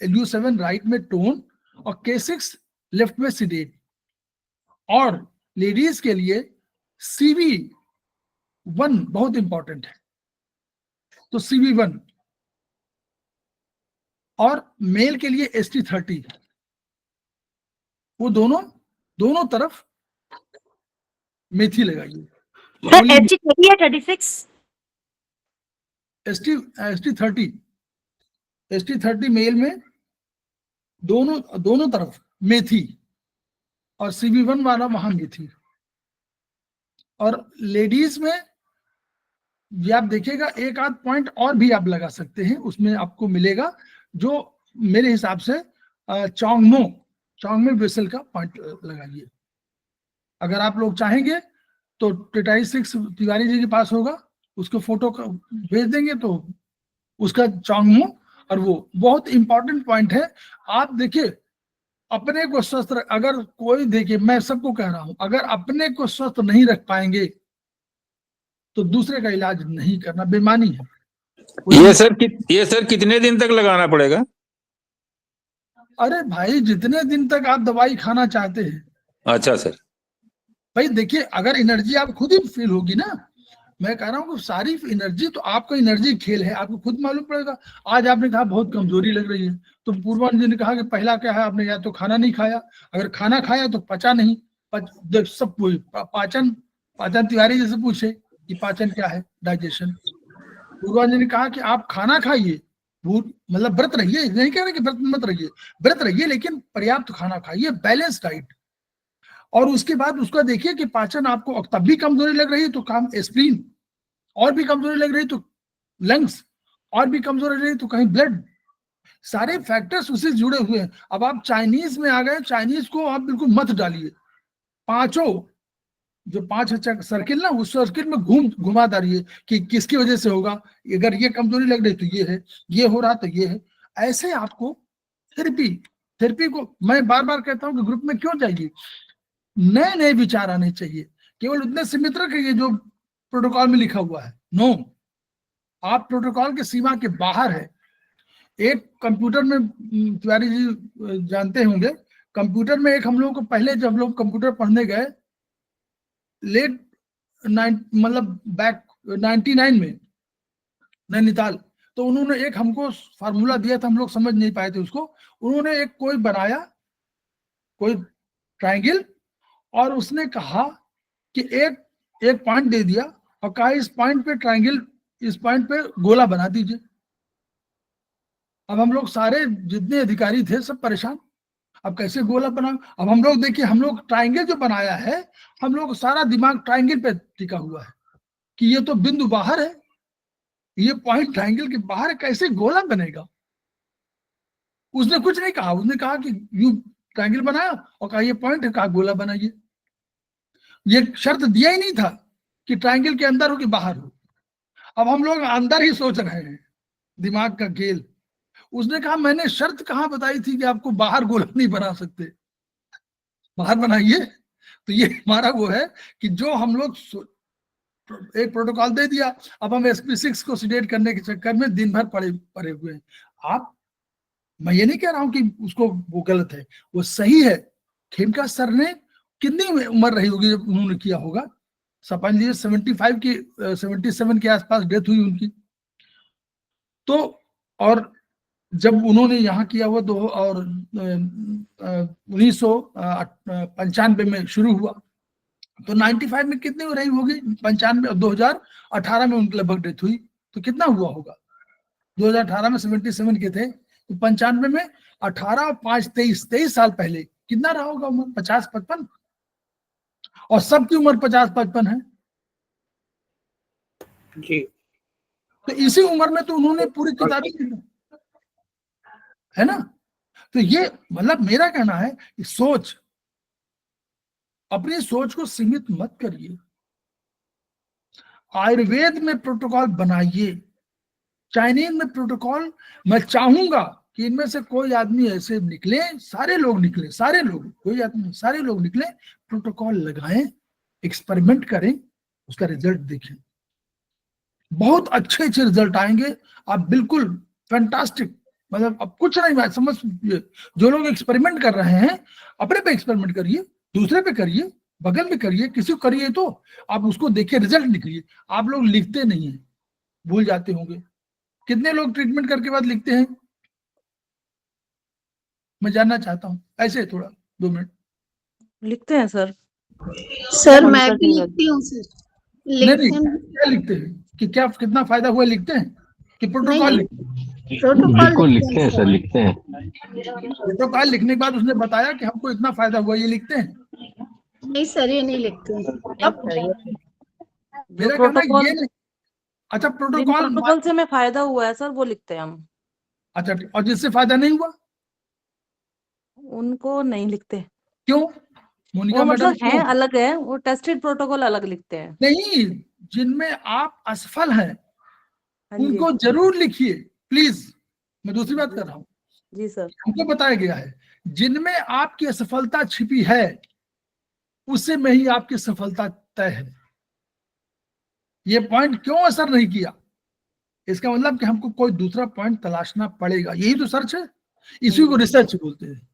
LU7 राइट में टोन और K6 लेफ्ट में सिडेट, और लेडीज के लिए CV1 बहुत इंपॉर्टेंट है, तो CV1, और मेल के लिए ST30। वो दोनों तरफ मेथी लगाइए। ST30 मेल में दोनों तरफ मेथी, और CV1 वाला वहां मेथी। और लेडीज में ये आप देखिएगा, एक आध पॉइंट और भी आप लगा सकते हैं, उसमें आपको मिलेगा, जो मेरे हिसाब से चौंगमो वेसल का पॉइंट लगाइए। अगर आप लोग चाहेंगे तो ट्रेटाइस 6 तिवारी जी के पास होगा, उसको फोटो भेज देंगे, तो उसका चौंगमो, और वो बहुत इंपॉर्टेंट पॉइंट है। आप देखिए, अपने को स्वस्थ अगर कोई, देखिए मैं सबको कह रहा हूं, अगर अपने को स्वस्थ नहीं रख पाएंगे तो दूसरे का इलाज नहीं करना बेईमानी है। ये सर कितने दिन तक लगाना पड़ेगा? अरे भाई, जितने दिन तक आप दवाई खाना चाहते हैं। अच्छा सर। भाई देखिए, अगर एनर्जी आप खुद ही फील होगी ना, मैं कह रहा हूँ कि सारी एनर्जी तो आपका एनर्जी खेल है, आपको खुद मालूम पड़ेगा। आज आपने कहा बहुत कमजोरी लग रही है, तो पूर्वान जी ने कहा कि पहला क्या है, आपने या तो खाना नहीं खाया, अगर खाना खाया तो पचा नहीं, सब पाचन तिवारी जैसे पूछे कि पाचन क्या है, डाइजेशन। पूर्वान जी ने कहा कि आप खाना खाइए, मतलब व्रत रहिए, नहीं कह रहे कि व्रत मत रहिए, व्रत रहिए लेकिन पर्याप्त खाना खाइए, बैलेंस डाइट। और उसके बाद उसका देखिए कि पाचन आपको तब भी कमजोरी लग रही है तो काम स्प्लीन, और भी कमजोरी लग रही तो लंग्स, और भी कमजोरी लग रही तो कहीं ब्लड, सारे फैक्टर्स उससे जुड़े हुए हैं। अब आप चाइनीज में आ गए, चाइनीज को आप बिल्कुल मत डालिए, पांचों जो 5 सर्किल ना, उस सर्किल में घुमा डालिए कि किसकी वजह से होगा, अगर ये कमजोरी लग रही तो ये है, ये हो रहा तो ये है। ऐसे आपको थेरेपी को मैं बार बार कहता हूं कि ग्रुप में क्यों चाहिए, नए नए विचार आने चाहिए, केवल उतने सीमित रखिए जो प्रोटोकॉल में लिखा हुआ है। नो, आप प्रोटोकॉल के सीमा के बाहर है। एक कंप्यूटर में तिवारी जी जानते होंगे, कंप्यूटर में एक हम लोगों को पहले जब लोग कंप्यूटर पढ़ने गए लेट मतलब बैक 99 में नैनीताल, तो उन्होंने एक हमको फार्मूला दिया था, हम लोग समझ नहीं पाए थे उसको। उन्होंने एक कोई बनाया, कोई ट्रायंगल, और उसने कहा कि एक पॉइंट दे दिया और कहा इस पॉइंट पे ट्रायंगल, इस पॉइंट पे गोला बना दीजिए। अब हम लोग सारे जितने अधिकारी थे सब परेशान, अब कैसे गोला बना। अब हम लोग देखिए, हम लोग ट्रायंगल जो बनाया है, हम लोग सारा दिमाग ट्रायंगल पे टिका हुआ है कि ये तो बिंदु बाहर है, ये पॉइंट ट्रायंगल के बाहर है, कैसे गोला बनेगा। उसने कुछ नहीं कहा, उसने कहा कि यू ट्रायंगल बनाया और कहा ये पॉइंट है, कहा गोला बनाइए। ये शर्त दिया ही नहीं था कि ट्रायंगल के अंदर हो कि बाहर हो। अब हम लोग अंदर ही सोच रहे हैं, दिमाग का खेल। उसने कहा मैंने शर्त कहाँ बताई थी कि आपको बाहर गोला नहीं बना सकते, बाहर बनाइए। तो ये हमारा वो है कि जो हम लोग एक प्रोटोकॉल दे दिया, अब हम SP6 को सीडेट करने के चक्कर में दिन भर पड़े हुए हैं। आप, मैं ये नहीं कह रहा हूं कि उसको वो गलत है, वो सही है। खेमका सर ने कितनी उम्र रही होगी जब उन्होंने किया होगा, समझ लीजिए 75 की 77 के आसपास डेथ हुई उनकी। तो और जब उन्होंने यहाँ किया हुआ 1995 में शुरू हुआ, तो 95 में कितनी हो रही होगी, 95, 2018 में उनकी लगभग डेथ हुई, तो कितना हुआ होगा। 2018 में 77 के थे, तो 95 में 18 और 5 23 साल पहले कितना रहा होगा उम्र, 50-55, और सबकी उम्र 50-55 है जी। तो इसी उम्र में तो उन्होंने पूरी किताबें है ना। तो ये मतलब मेरा कहना है कि सोच, अपनी सोच को सीमित मत करिए, आयुर्वेद में प्रोटोकॉल बनाइए, चाइनीज में प्रोटोकॉल। मैं चाहूंगा कि इनमें से कोई आदमी ऐसे निकले, सारे लोग निकले, सारे लोग, कोई आदमी, सारे लोग निकले, प्रोटोकॉल लगाएं, एक्सपेरिमेंट करें, उसका रिजल्ट देखें, बहुत अच्छे अच्छे रिजल्ट आएंगे। आप बिल्कुल फैंटास्टिक, मतलब अब कुछ नहीं, मैं समझ, जो लोग एक्सपेरिमेंट कर रहे हैं अपने पे एक्सपेरिमेंट करिए, दूसरे पे करिए, बगल में करिए, किसी को करिए, तो आप उसको देखिए, रिजल्ट निकलिए। आप लोग लिखते नहीं है, भूल जाते होंगे, कितने लोग ट्रीटमेंट करके बाद लिखते हैं, मैं जानना चाहता हूँ, ऐसे थोड़ा 2 मिनट। लिखते हैं सर। सर मॉनिटर मैं भी नहीं लिखती हूँ सर, नहीं लिखते नहीं, हैं। क्या लिखते हैं कि क्या कितना फायदा हुआ लिखते हैं कि प्रोटोकॉल नहीं, लिखते हैं? प्रोटोकॉल लिखते हैं सर, लिखते हैं। प्रोटोकॉल लिखने के बाद उसने बताया कि हमको इतना फायदा हुआ, ये लिखते हैं? नहीं सर, ये नहीं लिखते हैं। अब जो मेरा कहना प्रोटोकॉल, ये नहीं, अच्छा जिन प्रोटोकॉल, प्रोटोकॉल से हमें फायदा हुआ है सर वो लिखते हैं हम, अच्छा, और जिससे फायदा नहीं हुआ उनको नहीं लिखते। क्यों, मोनिका वो मैडम मतलब क्यों? हैं अलग है, वो टेस्टेड प्रोटोकॉल अलग लिखते हैं। नहीं, जिनमें आप असफल हैं हाँ जी। उनको जरूर लिखिए प्लीज, मैं दूसरी बात कर रहा हूँ, जी सर। हमको बताया गया है जिनमें आपकी असफलता छिपी है उससे में ही आपकी सफलता तय है। ये पॉइंट क्यों असर नहीं किया, इसका मतलब कि हमको कोई दूसरा पॉइंट तलाशना पड़ेगा, यही तो सर्च है, इसी को रिसर्च बोलते हैं।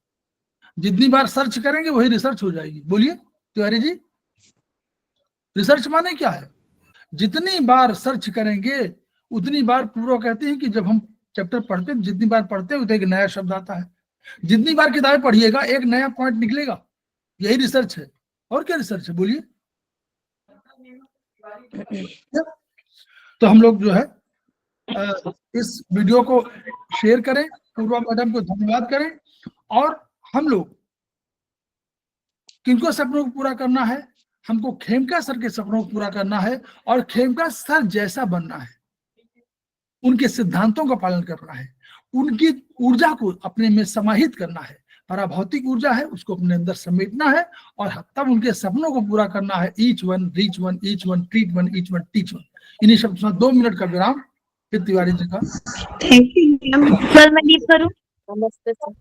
जितनी बार सर्च करेंगे वही रिसर्च हो जाएगी। बोलिए तिवारी जी, रिसर्च माने क्या है? जितनी बार सर्च करेंगे उतनी बार, पूर्व कहते हैं कि जब हम चैप्टर पढ़ते हैं, जितनी बार पढ़ते हैं उतना एक नया शब्द आता है, जितनी बार किताबें पढ़िएगा एक नया पॉइंट निकलेगा, यही रिसर्च है। और क्या रिसर्च है, बोलिए। तो हम लोग जो है इस वीडियो को शेयर करें, पूर्वा मैडम को धन्यवाद करें। और हम लोग किनको सपनों को पूरा करना है? हमको खेमका सर के सपनों को पूरा करना है और खेमका सर जैसा बनना है, उनके सिद्धांतों का पालन करना है, उनकी ऊर्जा को अपने में समाहित करना है। पराभौतिक ऊर्जा है उसको अपने अंदर समेटना है और तब उनके सपनों को पूरा करना है। Each one reach one, each one treat one, each one teach one. इन्हीं शब्द में 2 मिनट का विराम। फिर तिवारी जी का थैंक यू मैम। सर मैं लीव करूं? नमस्ते सर।